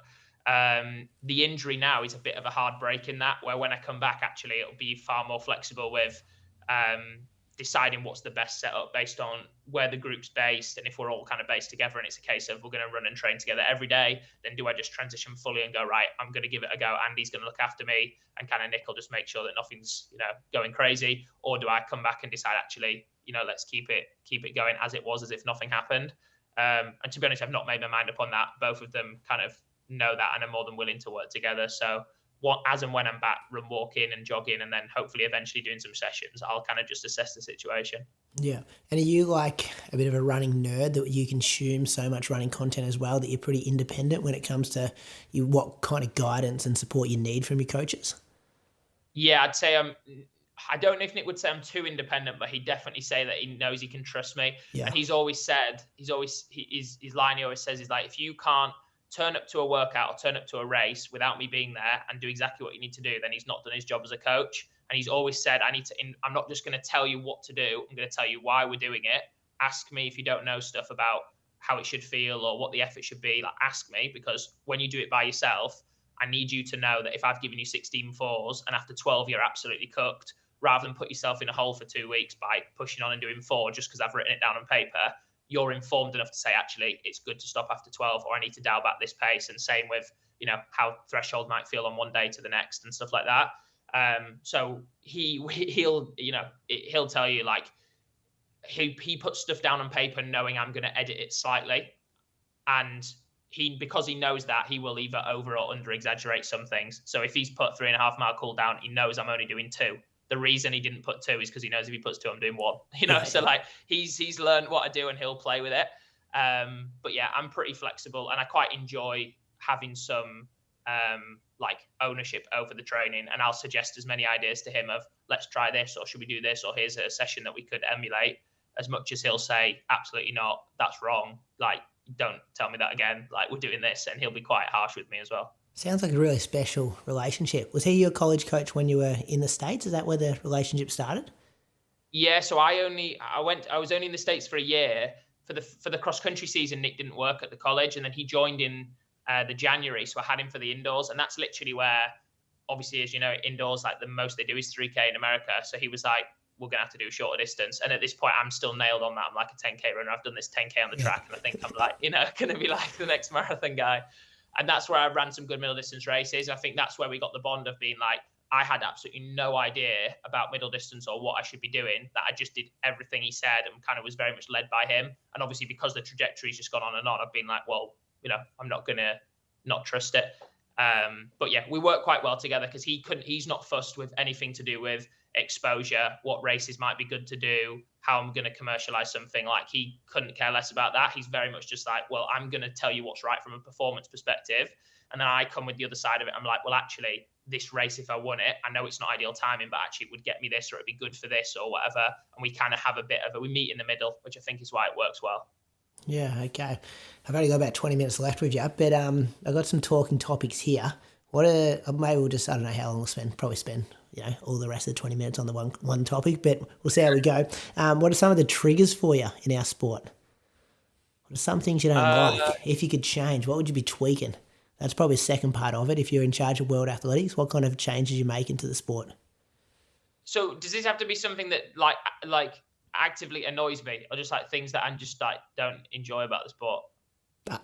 The injury now is a bit of a hard break in that, where when I come back, actually, it'll be far more flexible with deciding what's the best setup based on where the group's based. And if we're all kind of based together and it's a case of we're going to run and train together every day, then do I just transition fully and go, right, I'm going to give it a go, Andy's going to look after me, and kind of Nick will just make sure that nothing's, going crazy? Or do I come back and decide, actually, let's keep it going as it was, as if nothing happened? And to be honest, I've not made my mind up on that. Both of them kind of know that and are more than willing to work together. So as and when I'm back, run, walking and jogging, and then hopefully eventually doing some sessions, I'll kind of just assess the situation. Yeah. And are you like a bit of a running nerd, that you consume so much running content as well that you're pretty independent when it comes to what kind of guidance and support you need from your coaches? Yeah, I'd say I don't know if Nick would say I'm too independent, but he'd definitely say that he knows he can trust me. Yeah. And his line he always says is like, if you can't turn up to a workout or turn up to a race without me being there and do exactly what you need to do, then he's not done his job as a coach. And he's always said, I'm not just going to tell you what to do. I'm going to tell you why we're doing it. Ask me if you don't know stuff about how it should feel or what the effort should be. Like, ask me, because when you do it by yourself, I need you to know that if I've given you 16 fours and after 12 you're absolutely cooked, rather than put yourself in a hole for 2 weeks by pushing on and doing 4 just because I've written it down on paper, you're informed enough to say, actually, it's good to stop after 12, or I need to dial back this pace. And same with, how threshold might feel on one day to the next and stuff like that. So he'll tell you, like, he puts stuff down on paper knowing I'm going to edit it slightly. And because he knows that, he will either over or under exaggerate some things. So if he's put 3.5 mile cool down, he knows I'm only doing 2. The reason he didn't put 2 is because he knows if he puts 2, I'm doing 1. So like he's learned what I do and he'll play with it. But yeah, I'm pretty flexible, and I quite enjoy having some like ownership over the training. And I'll suggest as many ideas to him of, let's try this, or should we do this, or here's a session that we could emulate, as much as he'll say, absolutely not, that's wrong. Like, don't tell me that again. Like, we're doing this, and he'll be quite harsh with me as well. Sounds like a really special relationship. Was he your college coach when you were in the States? Is that where the relationship started? Yeah, so I was only in the States for a year. For the cross country season, Nick didn't work at the college, and then he joined in the January, so I had him for the indoors, and that's literally where, obviously, as you know, indoors, like the most they do is 3K in America. So he was like, we're going to have to do a shorter distance. And at this point, I'm still nailed on that. I'm like a 10K runner. I've done this 10K on the track, and I think I'm like, going to be like the next marathon guy. And that's where I ran some good middle distance races. I think that's where we got the bond of being like, I had absolutely no idea about middle distance or what I should be doing, that I just did everything he said and kind of was very much led by him. And obviously, because the trajectory's just gone on and on, I've been like, well, I'm not going to not trust it. But yeah, we work quite well together, because he's not fussed with anything to do with exposure, what races might be good to do, how I'm going to commercialize something. Like, he couldn't care less about that. He's very much just like, well, I'm going to tell you what's right from a performance perspective. And then I come with the other side of it. I'm like, well, actually, this race, if I won it, I know it's not ideal timing, but actually it would get me this, or it'd be good for this or whatever. And we kind of have we meet in the middle, which I think is why it works well. Yeah, okay. I've only got about 20 minutes left with you, but I've got some talking topics here. Maybe we'll just, I don't know how long we'll spend, probably spend, all the rest of the 20 minutes on the one topic, but we'll see how we go. What are some of the triggers for you in our sport? What are some things you don't like? If you could change, what would you be tweaking? That's probably the second part of it. If you're in charge of world athletics, what kind of changes you make into the sport? So does this have to be something that like actively annoys me, or just like things that I just like don't enjoy about the sport?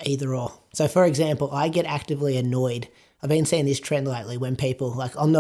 Either or. So, for example, I get actively annoyed. I've been seeing this trend lately when people, like, I'm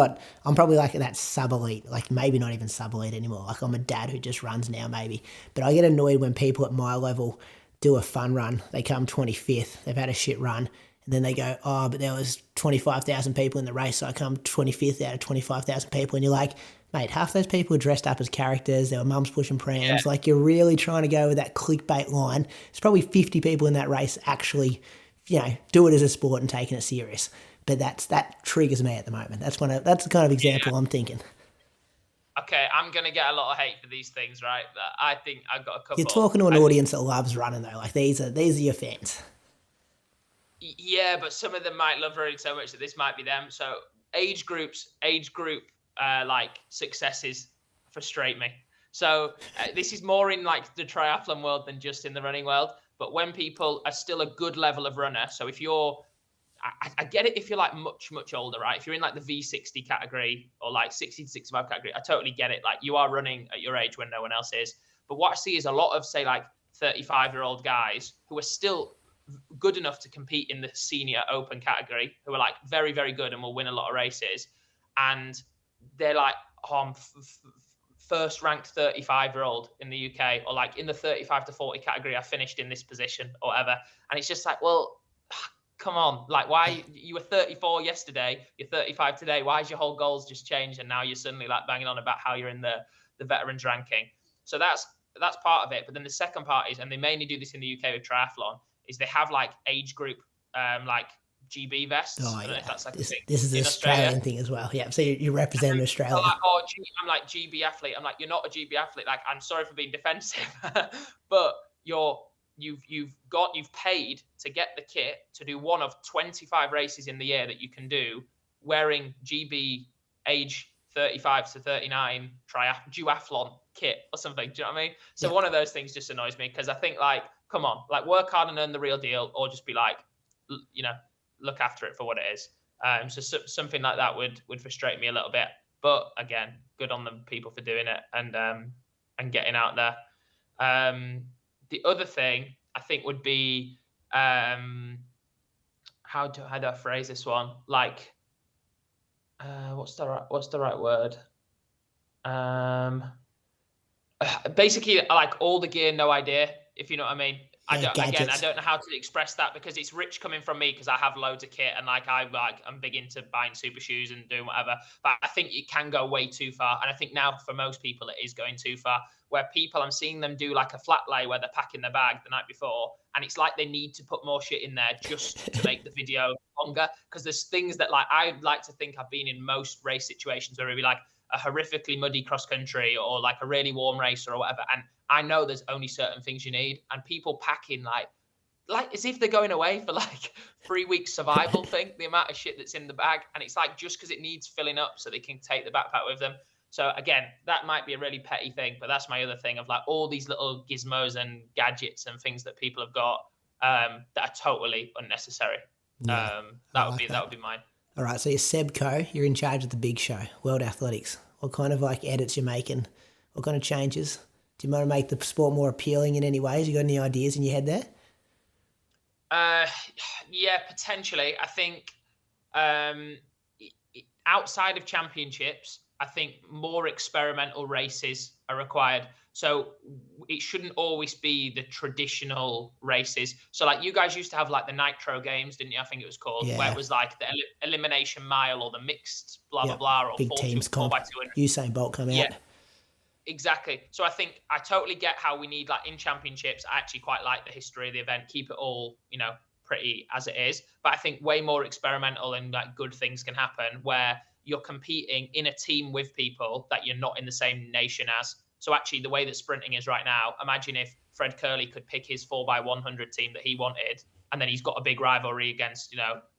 probably like that sub elite, like maybe not even sub elite anymore. Like, I'm a dad who just runs now, maybe. But I get annoyed when people at my level do a fun run. They come 25th, they've had a shit run, and then they go, oh, but there was 25,000 people in the race, so I come 25th out of 25,000 people. And you're like, mate, half those people were dressed up as characters. There were mums pushing prams. Yeah. Like, you're really trying to go with that clickbait line. There's probably 50 people in that race actually, do it as a sport and taking it serious. But that triggers me at the moment. That's the kind of example I'm thinking. Okay, I'm gonna get a lot of hate for these things, right? But I think I've got a You're couple. talking to an audience that loves running though. Like these are your fans. Yeah, but some of them might love running so much that this might be them. So age group, like successes frustrate me. So this is more in like the triathlon world than just in the running world. But when people are still a good level of runner, so if you're, I get it if you're like much older, right? If you're in like the V60 category or like 60 to 65 category, I totally get it. Like you are running at your age when no one else is. But what I see is a lot of say like 35-year-old guys who are still good enough to compete in the senior open category, who are like very, very good and will win a lot of races. And they're like, oh, I'm first ranked 35-year-old in the UK, or like in the 35 to 40 category, I finished in this position or whatever. And it's just like, well, come on, like why you were 34 yesterday, you're 35 today. Why is your whole goals just changed? And now you're suddenly like banging on about how you're in the veterans ranking. So that's part of it. But then the second part is, and they mainly do this in the UK with triathlon, is they have like age group, like GB vests. Oh I don't know yeah, if that's like a thing this is an in Australian Australia. thing as well. Yeah, so you represent Australia. Like, oh, I'm like GB athlete. I'm like, you're not a GB athlete. Like, I'm sorry for being defensive, but you've paid to get the kit to do one of 25 races in the year that you can do wearing GB age 35 to 39 duathlon kit or something. Do you know what I mean? So Yeah. one of those things just annoys me because I think like, come on, like work hard and earn the real deal, or just be like, look after it for what it is. So something like that would frustrate me a little bit. But again, good on the people for doing it and getting out there. The other thing I think would be how do I phrase this one? Like, what's the right word? Basically, like all the gear, no idea. If you know what I mean. I don't know how to express that because it's rich coming from me because I have loads of kit and I'm big into buying super shoes and doing whatever. But I think it can go way too far. And I think now for most people it is going too far where I'm seeing them do like a flat lay where they're packing their bag the night before. And it's like they need to put more shit in there just to make the video longer. Because there's things that like, I like to think I've been in most race situations where it'd be like a horrifically muddy cross country or like a really warm race or whatever. And I know there's only certain things you need, and people packing like as if they're going away for like 3 weeks survival thing, the amount of shit that's in the bag. And it's like just because it needs filling up so they can take the backpack with them. So again, that might be a really petty thing, but that's my other thing of like all these little gizmos and gadgets and things that people have got that are totally unnecessary. Yeah, That would be mine. All right, so you're Sebco, you're in charge of the big show, World Athletics. What kind of like edits you're making? What kind of changes? Do you want to make the sport more appealing in any ways? You got any ideas in your head there? Yeah, potentially. I think outside of championships, I think more experimental races are required. So it shouldn't always be the traditional races. So like you guys used to have like the Nitro games, didn't you? I think it was called, where it was like the elimination mile or the mixed blah, blah, blah, or big 4 teams 4x200. Usain Bolt come out. Exactly. So I think I totally get how we need like in championships. I actually quite like the history of the event. Keep it all, pretty as it is. But I think way more experimental and like good things can happen where you're competing in a team with people that you're not in the same nation as. So actually the way that sprinting is right now, imagine if Fred Curley could pick his 4x100 team that he wanted, and then he's got a big rivalry against,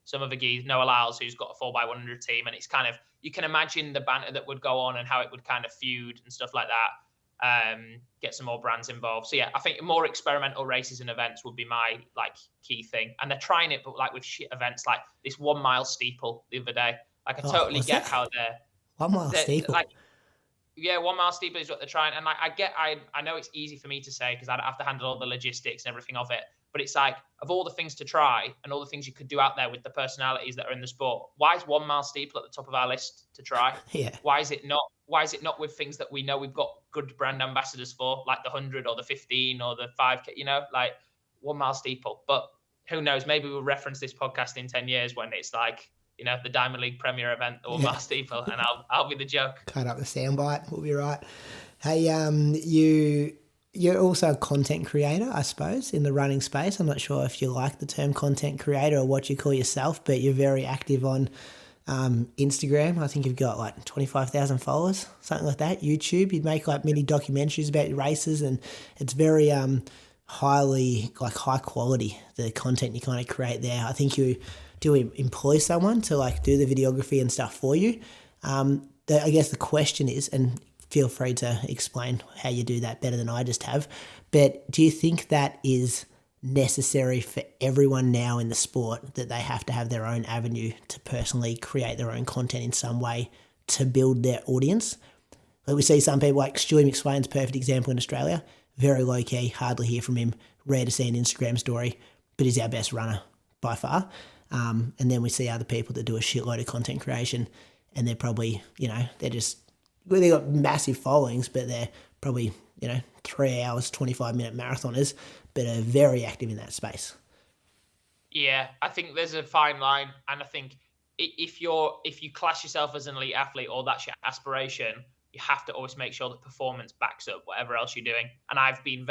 some of the guys, Noah Lyles, who's got a 4x100 team. And it's kind of, you can imagine the banter that would go on and how it would kind of feud and stuff like that. Get some more brands involved. So yeah, I think more experimental races and events would be my like key thing. And they're trying it, but like with shit events, like this 1 mile steeple the other day. Like I totally get how 1 mile steeple. like Yeah, 1 mile steeple is what they're trying. And I know it's easy for me to say because I'd have to handle all the logistics and everything of it. But it's like, of all the things to try and all the things you could do out there with the personalities that are in the sport, why is 1 mile steeple at the top of our list to try? Yeah. Why is it not? Why is it not with things that we know we've got good brand ambassadors for, like the 100 or the 15 or the 5K? Like 1 mile steeple. But who knows? Maybe we'll reference this podcast in 10 years when it's like, the Diamond League Premier event, the 1 mile Yeah. steeple, and I'll be the joke. Cut up the soundbite. We'll be right. Hey, you're also a content creator, I suppose, in the running space. I'm not sure if you like the term content creator or what you call yourself, but you're very active on Instagram. I think you've got like 25,000 followers, something like that. YouTube, you'd make like mini documentaries about your races, and it's very high quality, the content you kind of create there. I think you do employ someone to like do the videography and stuff for you. I guess the question is, and feel free to explain how you do that better than I just have, but do you think that is necessary for everyone now in the sport, that they have to have their own avenue to personally create their own content in some way to build their audience? Like we see some people, like Stewie McSwain's a perfect example in Australia, very low key, hardly hear from him, rare to see an Instagram story, but he's our best runner by far. And then we see other people that do a shitload of content creation, and they're probably, they've got massive followings, but they're probably, 3 hours, 25-minute marathoners, but are very active in that space. Yeah, I think there's a fine line, and I think if you class yourself as an elite athlete or that's your aspiration, you have to always make sure that performance backs up whatever else you're doing. And I've been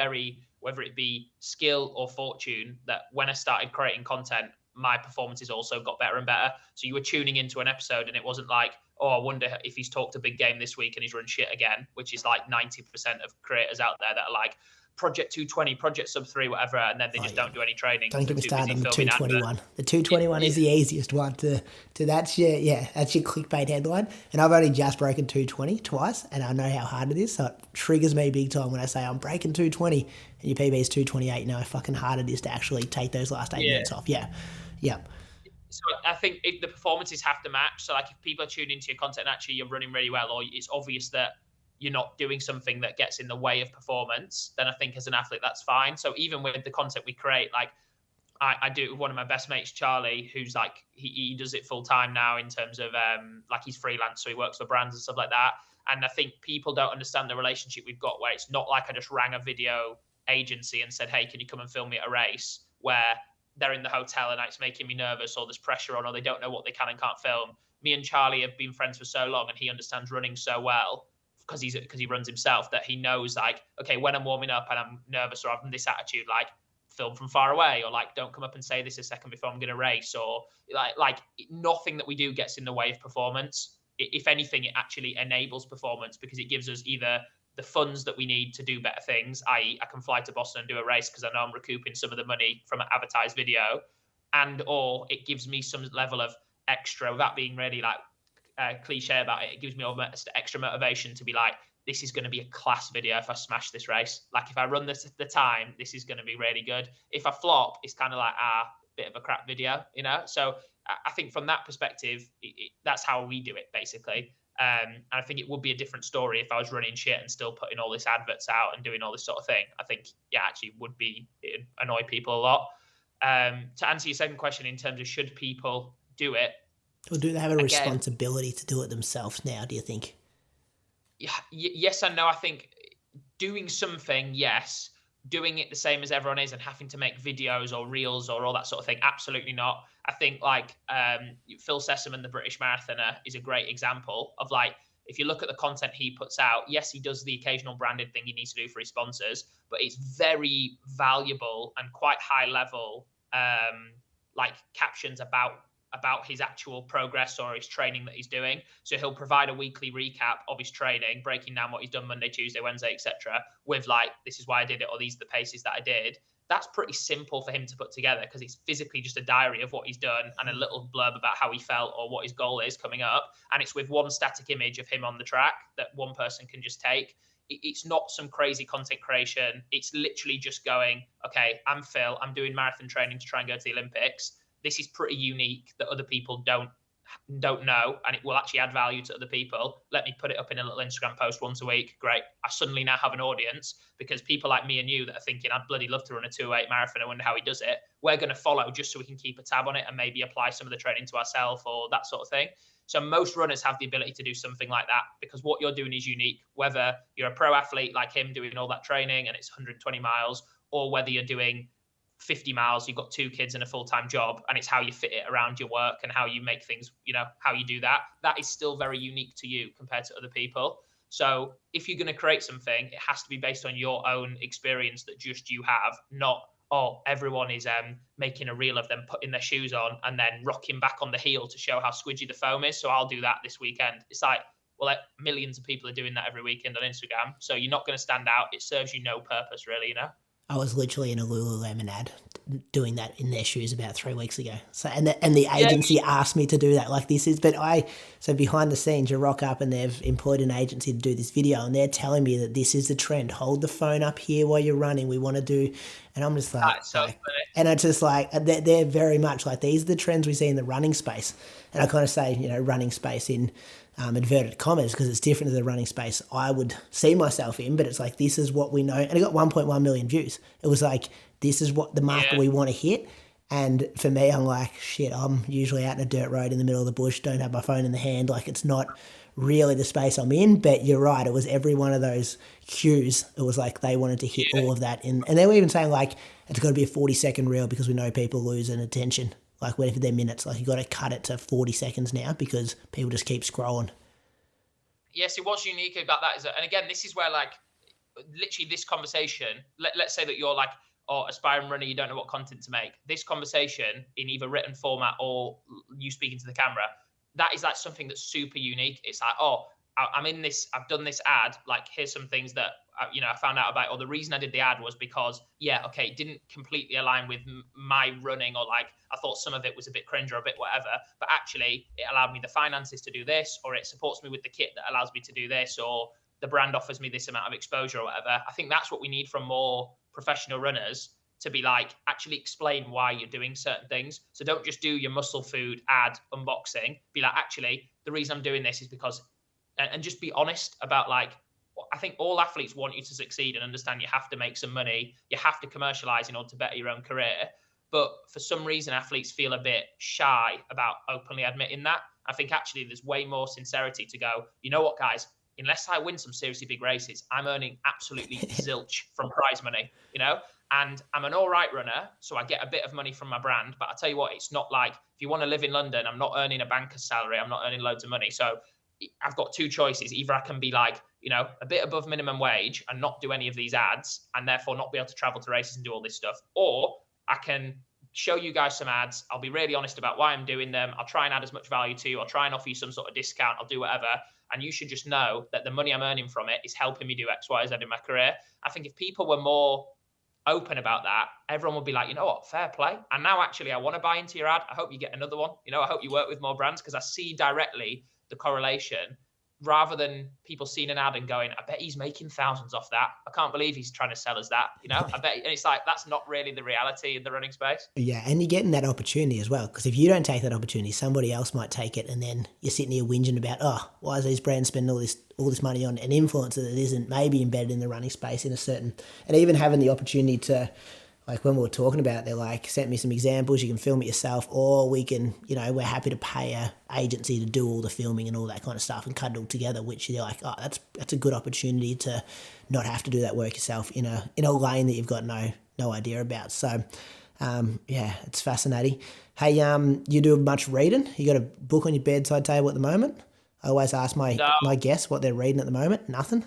whether it be skill or fortune, that when I started creating content, my performances also got better and better. So you were tuning into an episode and it wasn't like, oh, I wonder if he's talked a big game this week and he's run shit again, which is like 90% of creators out there that are like, Project 220, Project Sub 3, whatever, and then they just don't do any training. Don't get me started on the 221. Adverts. The 221 is the easiest one to that's your clickbait headline. And I've only just broken 220 twice, and I know how hard it is, so it triggers me big time when I say I'm breaking 220 and your PB is 228. You know how fucking hard it is to actually take those last 8 minutes off. Yeah. So I think if the performances have to match. So like if people are tuning into your content and actually you're running really well, or it's obvious that you're not doing something that gets in the way of performance, then I think as an athlete, that's fine. So even with the content we create, like I do it with one of my best mates, Charlie, who's like, he does it full time now in terms of like he's freelance. So he works for brands and stuff like that. And I think people don't understand the relationship we've got, where it's not like I just rang a video agency and said, hey, can you come and film me at a race, where they're in the hotel and it's making me nervous, or there's pressure on, or they don't know what they can and can't film. Me and Charlie have been friends for so long, and he understands running so well because he runs himself, that he knows like, okay, when I'm warming up and I'm nervous or having this attitude, like film from far away, or like don't come up and say this a second before I'm going to race, or like nothing that we do gets in the way of performance. If anything, it actually enables performance because it gives us either the funds that we need to do better things, i.e. I can fly to Boston and do a race because I know I'm recouping some of the money from an advertised video, and or it gives me some level of extra, without being really like cliche about it, it gives me almost extra motivation to be like, this is going to be a class video if I smash this race. Like if I run this at the time, this is going to be really good. If I flop, it's kind of like, bit of a crap video, So I think from that perspective, that's how we do it basically. And I think it would be a different story if I was running shit and still putting all this adverts out and doing all this sort of thing. I think, actually it'd annoy people a lot. To answer your second question in terms of should people do it, or do they have a responsibility to do it themselves now, do you think? Yes and no. I think doing something, yes. Doing it the same as everyone is and having to make videos or reels or all that sort of thing, absolutely not. I think like Phil Sessom, the British marathoner, is a great example of like, if you look at the content he puts out, yes, he does the occasional branded thing he needs to do for his sponsors, but it's very valuable and quite high level like captions about his actual progress or his training that he's doing. So he'll provide a weekly recap of his training, breaking down what he's done Monday, Tuesday, Wednesday, etc., with like, this is why I did it, or these are the paces that I did. That's pretty simple for him to put together because it's physically just a diary of what he's done and a little blurb about how he felt or what his goal is coming up. And it's with one static image of him on the track that one person can just take. It's not some crazy content creation. It's literally just going, okay, I'm Phil, I'm doing marathon training to try and go to the Olympics. This is pretty unique that other people don't don't know, and it will actually add value to other people. Let me put it up in a little Instagram post once a week. Great. I suddenly now have an audience, because people like me and you that are thinking, I'd bloody love to run a 208 marathon, I wonder how he does it. We're going to follow just so we can keep a tab on it and maybe apply some of the training to ourselves or that sort of thing. So most runners have the ability to do something like that, because what you're doing is unique, whether you're a pro athlete like him doing all that training and it's 120 miles, or whether you're doing 50 miles, you've got 2 kids and a full-time job, and it's how you fit it around your work and how you make things, how you do that. That is still very unique to you compared to other people. So if you're going to create something, it has to be based on your own experience that just you have, not, oh, everyone is making a reel of them putting their shoes on and then rocking back on the heel to show how squidgy the foam is, so I'll do that this weekend. It's like, well, millions of people are doing that every weekend on Instagram, so you're not going to stand out. It serves you no purpose, really, I was literally in a Lululemon ad doing that in their shoes about 3 weeks ago. So and the agency asked me to do that. Like, this is, but so behind the scenes, you rock up and they've employed an agency to do this video, and they're telling me that this is the trend. Hold the phone up here while you're running. We want to do, and I'm just like, and it's just like, they're very much like, these are the trends we see in the running space. And I kind of say, running space in inverted commas, because it's different to the running space I would see myself in, but it's like, this is what we know. And it got 1.1 million views. It was like, this is what the market we want to hit. And for me, I'm like, shit, I'm usually out in a dirt road in the middle of the bush, don't have my phone in the hand. Like, it's not really the space I'm in. But you're right, it was every one of those cues. It was like they wanted to hit all of that. And they were even saying, like, it's got to be a 40-second reel because we know people lose an attention. Like, whatever their minutes, like, you got to cut it to 40 seconds now because people just keep scrolling. Yes, what's unique about that is that, and again, this is where, like, literally this conversation, let's say that you're like, aspiring runner, you don't know what content to make. This conversation in either written format or you speaking to the camera, that is like something that's super unique. It's like, I'm in this, I've done this ad, like, here's some things that I found out about, or the reason I did the ad was because, it didn't completely align with my running, or like, I thought some of it was a bit cringe or a bit whatever, but actually it allowed me the finances to do this, or it supports me with the kit that allows me to do this, or the brand offers me this amount of exposure or whatever. I think that's what we need from more professional runners, to be like, actually explain why you're doing certain things. So don't just do your muscle food ad unboxing. Be like, actually, the reason I'm doing this is because, and just be honest about, like, I think all athletes want you to succeed and understand you have to make some money, you have to commercialize in order to better your own career. But for some reason, athletes feel a bit shy about openly admitting that. I think actually there's way more sincerity to go, you know what, guys, unless I win some seriously big races, I'm earning absolutely zilch from prize money, and I'm an all right runner, so I get a bit of money from my brand. But I tell you what, it's not like, if you want to live in London, I'm not earning a banker's salary, I'm not earning loads of money. So I've got 2 choices. Either I can be like, a bit above minimum wage and not do any of these ads, and therefore not be able to travel to races and do all this stuff, or I can show you guys some ads. I'll be really honest about why I'm doing them. I'll try and add as much value to you. I'll try and offer you some sort of discount. I'll do whatever. And you should just know that the money I'm earning from it is helping me do X, Y, Z in my career. I think if people were more open about that, everyone would be like, you know what, fair play. And now actually I want to buy into your ad. I hope you get another one. I hope you work with more brands, because I see directly the correlation, rather than people seeing an ad and going, I bet he's making thousands off that. I can't believe he's trying to sell us that. I bet, and it's like, that's not really the reality in the running space. Yeah, and you're getting that opportunity as well, because if you don't take that opportunity, somebody else might take it, and then you're sitting here whinging about, why is these brands spending all this money on an influencer that isn't maybe embedded in the running space in a certain, and even having the opportunity to, like, when we were talking about it, they're like, send me some examples, you can film it yourself, or we can, we're happy to pay a agency to do all the filming and all that kind of stuff and cut it all together, which you're like, that's a good opportunity to not have to do that work yourself in a lane that you've got no idea about. So, it's fascinating. Hey, you do much reading? You got a book on your bedside table at the moment? I always ask my guests what they're reading at the moment. Nothing?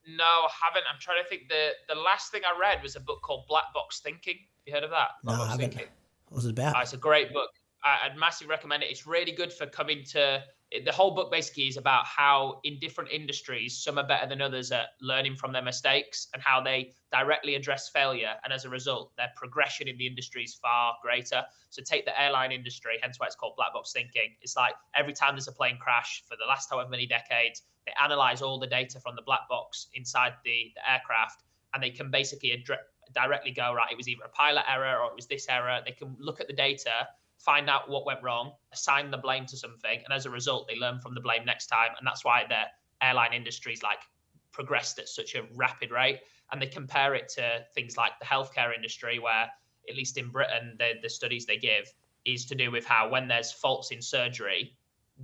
No, I haven't. I'm trying to think. The last thing I read was a book called Black Box Thinking. Have you heard of that? No, I haven't. Thinking. What's it about? It's a great book. I'd massively recommend it. It's really good for coming to. The whole book basically is about how in different industries, some are better than others at learning from their mistakes, and how they directly address failure. And as a result, their progression in the industry is far greater. So take the airline industry, hence why it's called Black Box Thinking. It's like every time there's a plane crash for the last however many decades, they analyze all the data from the black box inside the aircraft, and they can basically directly go, right, it was either a pilot error or it was this error. They can look at the data find out what went wrong, assign the blame to something, and as a result, they learn from the blame next time. And that's why the airline industry's like progressed at such a rapid rate. And they compare it to things like the healthcare industry, where, at least in Britain, the studies they give is to do with how when there's faults in surgery,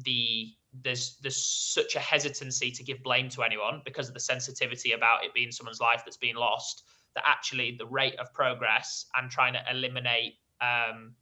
there's such a hesitancy to give blame to anyone because of the sensitivity about it being someone's life that's been lost, that actually the rate of progress and trying to eliminate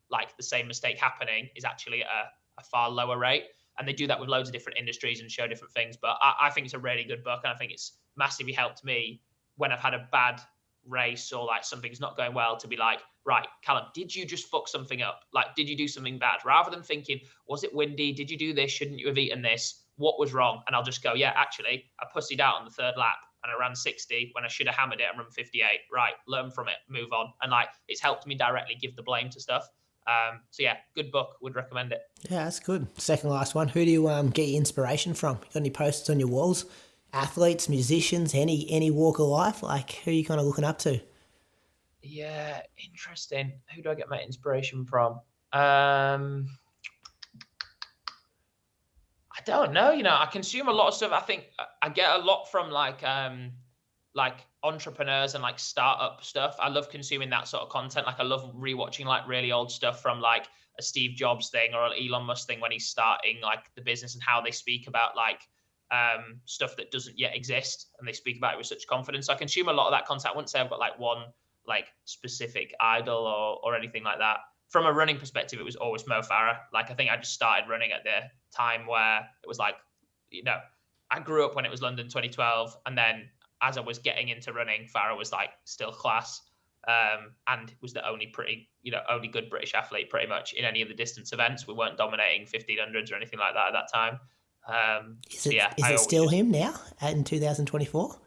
like the same mistake happening is actually a far lower rate. And they do that with loads of different industries and show different things. But I think it's a really good book, and I think it's massively helped me when I've had a bad race or like something's not going well, to be like, right, Callum, did you just fuck something up? Like, did you do something bad? Rather than thinking, was it windy? Did you do this? Shouldn't you have eaten this? What was wrong? And I'll just go, yeah, actually, I pussied out on the third lap and I ran 60 when I should have hammered it and run 58. Right, learn from it, move on. And like, it's helped me directly give the blame to stuff. So yeah, good book. Would recommend it. Yeah, that's good. Second last one. Who do you get your inspiration from? You got any posters on your walls? Athletes, musicians, any walk of life? Like, who are you kind of looking up to? Yeah, interesting. Who do I get my inspiration from? I don't know. I consume a lot of stuff. I think I get a lot from like entrepreneurs and like startup stuff. I love consuming that sort of content. Like I love rewatching like really old stuff from like a Steve Jobs thing or an Elon Musk thing when he's starting like the business, and how they speak about like stuff that doesn't yet exist, and they speak about it with such confidence. So I consume a lot of that content. I wouldn't say I've got like one like specific idol or anything like that. From a running perspective, it was always Mo Farah. Like I think I just started running at the time where it was like, I grew up when it was London 2012, and then as I was getting into running, Farah was like still class, and was the only only good British athlete pretty much in any of the distance events. We weren't dominating 1500s or anything like that at that time. Is it still him now in 2024?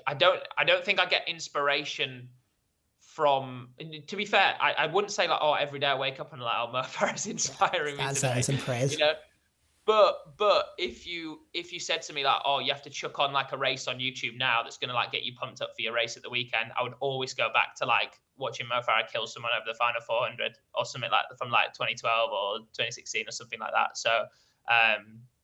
I don't think I get inspiration from. To be fair, I wouldn't say like, oh, every day I wake up and like, oh, Mo Farah's inspiring me today. Some prayers. But if you said to me like, oh, you have to chuck on like a race on YouTube now that's gonna like get you pumped up for your race at the weekend, I would always go back to like watching Mo Farah kill someone over the final 400 or something like from like 2012 or 2016 or something like that. So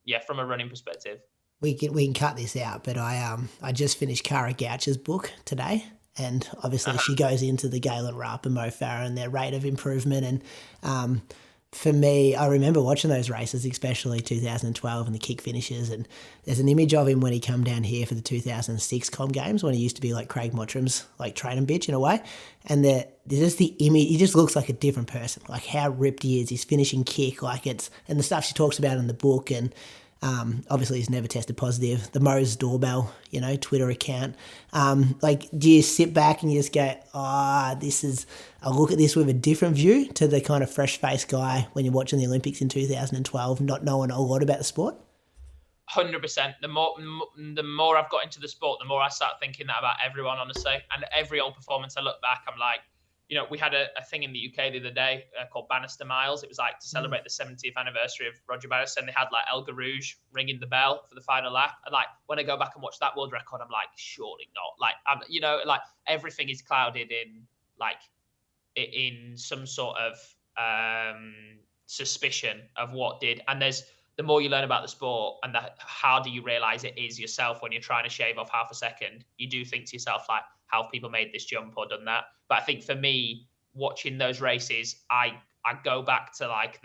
yeah, from a running perspective. We can cut this out, but I just finished Cara Goucher's book today, and obviously she goes into the Galen Rupp and Mo Farah and their rate of improvement. And for me, I remember watching those races, especially 2012 and the kick finishes. And there's an image of him when he come down here for the 2006 Com Games, when he used to be like Craig Mottram's like training bitch in a way. And there's just the image, he just looks like a different person, like how ripped he is, his finishing kick, and the stuff she talks about in the book. And obviously he's never tested positive. The Mo's Doorbell, Twitter account. Do you sit back and you just go, I look at this with a different view to the kind of fresh-faced guy when you're watching the Olympics in 2012, not knowing a lot about the sport? 100%. The more I've got into the sport, the more I start thinking that about everyone, honestly. And every old performance I look back, I'm like, we had a thing in the UK the other day called Bannister Miles. It was like to celebrate the 70th anniversary of Roger Bannister, and they had like El Garouge ringing the bell for the final lap. And like when I go back and watch that world record, I'm like, surely not. Like like everything is clouded in some sort of suspicion of what did. And the more you learn about the sport and the harder you realize it is yourself when you're trying to shave off half a second, you do think to yourself, like, how have people made this jump or done that? But I think for me, watching those races, I go back to like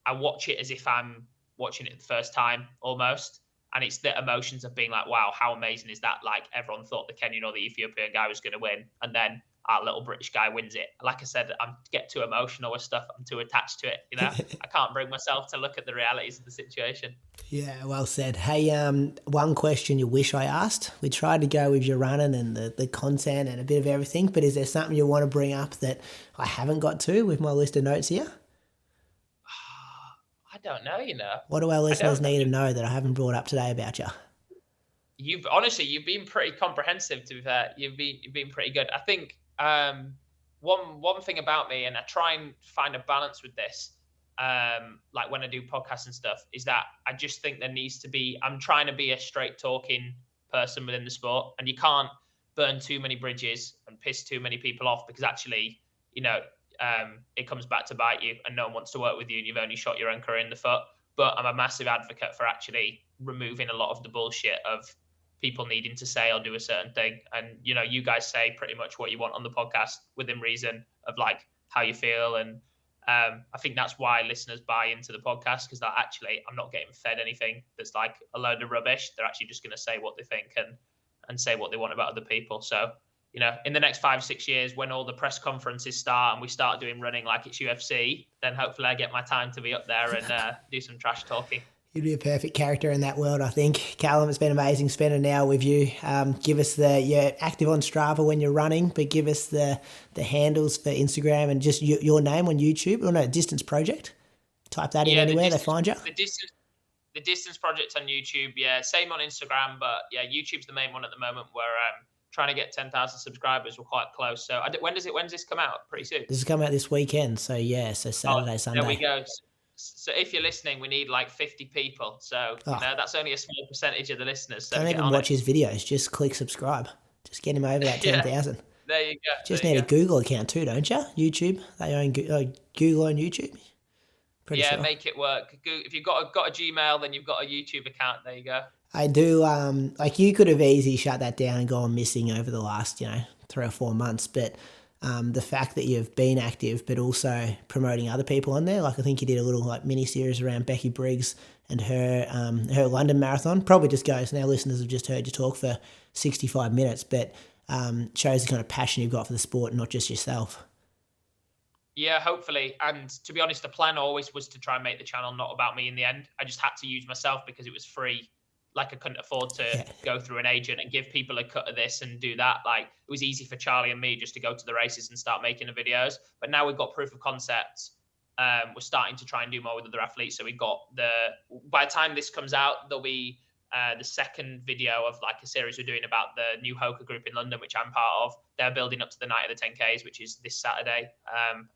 I watch it as if I'm watching it the first time almost. And it's the emotions of being like, wow, how amazing is that? Like everyone thought the Kenyan or the Ethiopian guy was going to win. And then our little British guy wins it. Like I said, I get too emotional with stuff. I'm too attached to it. I can't bring myself to look at the realities of the situation. Yeah, well said. Hey, one question you wish I asked. We tried to go with your running and the content and a bit of everything, but is there something you want to bring up that I haven't got to with my list of notes here? I don't know, What do our listeners need to know that I haven't brought up today about you? You've been pretty comprehensive, to be fair. You've been pretty good. I think one thing about me, and I try and find a balance with this, like when I do podcasts and stuff, is that I just think there needs to be, I'm trying to be a straight talking person within the sport, and you can't burn too many bridges and piss too many people off, because actually, it comes back to bite you and no one wants to work with you and you've only shot your own career in the foot. But I'm a massive advocate for actually removing a lot of the bullshit of people needing to say or do a certain thing. And, you guys say pretty much what you want on the podcast within reason of like how you feel. And I think that's why listeners buy into the podcast, because that actually I'm not getting fed anything that's like a load of rubbish. They're actually just going to say what they think and say what they want about other people. So, in the next 5-6 years, when all the press conferences start and we start doing running like it's UFC, then hopefully I get my time to be up there and do some trash talking. You'd be a perfect character in that world, I think. Callum, it's been amazing spending an hour with you. Give us you're active on Strava when you're running, but give us the handles for Instagram and just your name on YouTube. Or no, Distance Project. Type that in anywhere, they find you. The Distance Project on YouTube, yeah. Same on Instagram, but yeah, YouTube's the main one at the moment where trying to get 10,000 subscribers. We're quite close. So when does this come out? Pretty soon? This is coming out this weekend. So yeah, so Saturday, Sunday. There we go. So if you're listening, we need like 50 people. So that's only a small percentage of the listeners. So don't even watch his videos. Just click subscribe. Just get him over that 10,000. There you go. Just need a Google account too, don't you? YouTube. They own Google on YouTube. Pretty sure. Make it work. If you've got a Gmail, then you've got a YouTube account. There you go. I do. Like you could have easily shut that down and gone missing over the last 3 or 4 months, but. The fact that you've been active, but also promoting other people on there. Like I think you did a little like mini series around Becky Briggs and her London marathon. Probably just goes. Now listeners have just heard you talk for 65 minutes, but shows the kind of passion you've got for the sport, not just yourself. Yeah, hopefully. And to be honest, the plan always was to try and make the channel not about me in the end. I just had to use myself because it was free. Like I couldn't afford to go through an agent and give people a cut of this and do that. Like it was easy for Charlie and me just to go to the races and start making the videos. But now we've got proof of concept. We're starting to try and do more with other athletes. So by the time this comes out, there'll be the second video of like a series we're doing about the new Hoka group in London, which I'm part of. They're building up to the night of the 10Ks, which is this Saturday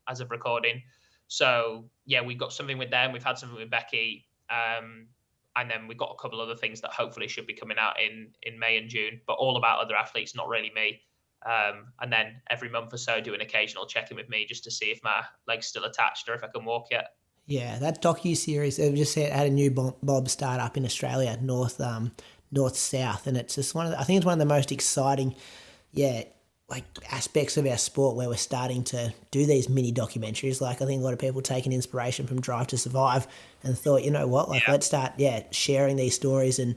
as of recording. So yeah, we've got something with them. We've had something with Becky. And then we've got a couple other things that hopefully should be coming out in May and June, but all about other athletes, not really me. And then every month or so do an occasional check-in with me just to see if my leg's still attached or if I can walk yet. Yeah, that docu-series, they've just had a new Bob start up in Australia, north-south, and it's just I think it's one of the most exciting, like aspects of our sport where we're starting to do these mini documentaries. Like I think a lot of people taking inspiration from Drive to Survive and thought, you know what, let's start sharing these stories. And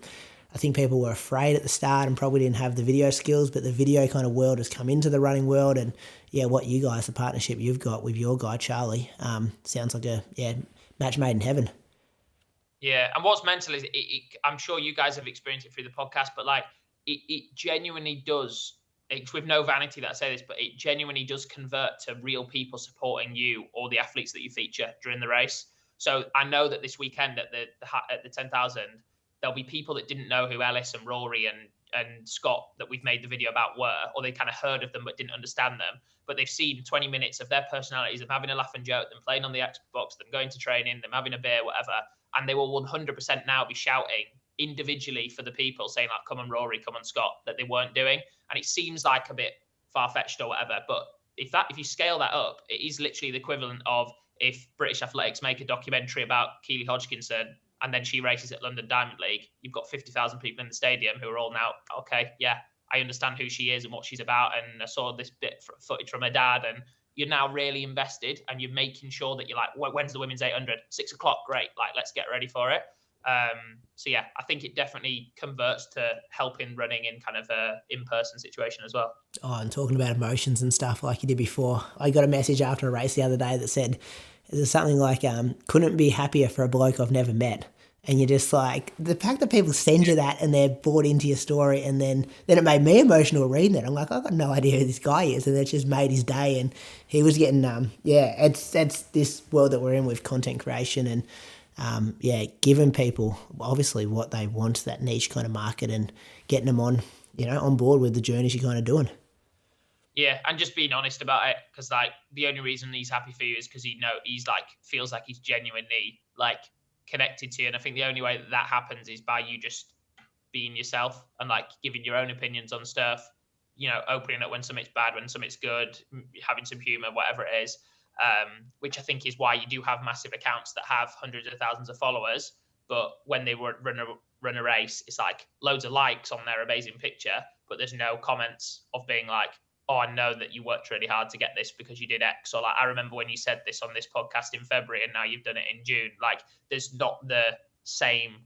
I think people were afraid at the start and probably didn't have the video skills, but the video kind of world has come into the running world. And what you guys, the partnership you've got with your guy Charlie, sounds like a match made in heaven. Yeah, and what's mental is I'm sure you guys have experienced it through the podcast, but like it genuinely does. It's with no vanity that I say this, but it genuinely does convert to real people supporting you or the athletes that you feature during the race. So I know that this weekend at the 10,000, there'll be people that didn't know who Ellis and Rory and Scott that we've made the video about were, or they kind of heard of them but didn't understand them. But they've seen 20 minutes of their personalities, them having a laugh and joke, them playing on the Xbox, them going to training, them having a beer, whatever. And they will 100% now be shouting individually for the people saying like, come on Rory, come on Scott, that they weren't doing. And it seems like a bit far-fetched or whatever, but if you scale that up, it is literally the equivalent of if British Athletics make a documentary about Keely Hodgkinson and then she races at London Diamond League, you've got 50,000 people in the stadium who are all now, okay, yeah, I understand who she is and what she's about, and I saw this bit of footage from her dad, and you're now really invested, and you're making sure that you're like, when's the women's 800? 6 o'clock, great, like, let's get ready for it. So yeah, I think it definitely converts to helping running in kind of a in-person situation as well. Oh, and talking about emotions and stuff like you did before, I got a message after a race the other day that said, there's something like, couldn't be happier for a bloke I've never met. And you're just like, the fact that people send you that and they're bought into your story, and then it made me emotional reading it. I'm like, I've got no idea who this guy is, and it just made his day. And he was getting, it's this world that we're in with content creation and, giving people obviously what they want, that niche kind of market, and getting them on board with the journeys you're kind of doing. Yeah, and just being honest about it, because like the only reason he's happy for you is because he's like feels like he's genuinely like connected to you. And I think the only way that happens is by you just being yourself and like giving your own opinions on stuff, opening up when something's bad, when something's good, having some humor, whatever it is. which I think is why you do have massive accounts that have hundreds of thousands of followers. But when they run a race, it's like loads of likes on their amazing picture, but there's no comments of being like, oh, I know that you worked really hard to get this because you did X. Or like, I remember when you said this on this podcast in February and now you've done it in June. Like, there's not the same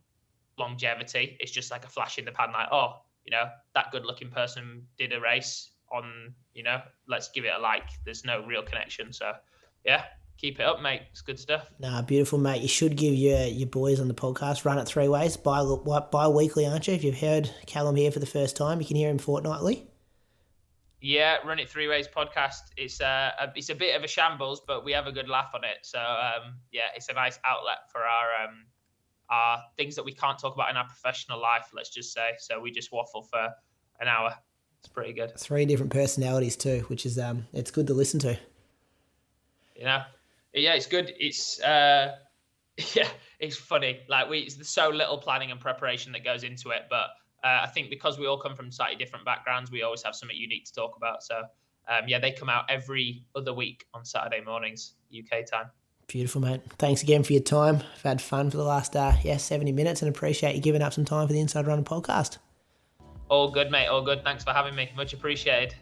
longevity. It's just like a flash in the pan, like, oh, that good looking person did a race on, let's give it a like. There's no real connection. So yeah, keep it up, mate. It's good stuff. Nah, beautiful, mate. You should give your boys on the podcast Run It 3 Ways bi-weekly, aren't you? If you've heard Callum here for the first time, you can hear him fortnightly. Yeah, Run It 3 Ways podcast. It's a bit of a shambles, but we have a good laugh on it. So yeah, it's a nice outlet for our things that we can't talk about in our professional life, let's just say. So we just waffle for an hour. It's pretty good. 3 different personalities too, which is it's good to listen to. Yeah, it's good. It's it's funny. Like there's so little planning and preparation that goes into it, but I think because we all come from slightly different backgrounds, we always have something unique to talk about. So they come out every other week on Saturday mornings, UK time. Beautiful, mate. Thanks again for your time. I've had fun for the last 70 minutes and appreciate you giving up some time for the Inside Runner podcast. All good, mate. All good. Thanks for having me. Much appreciated.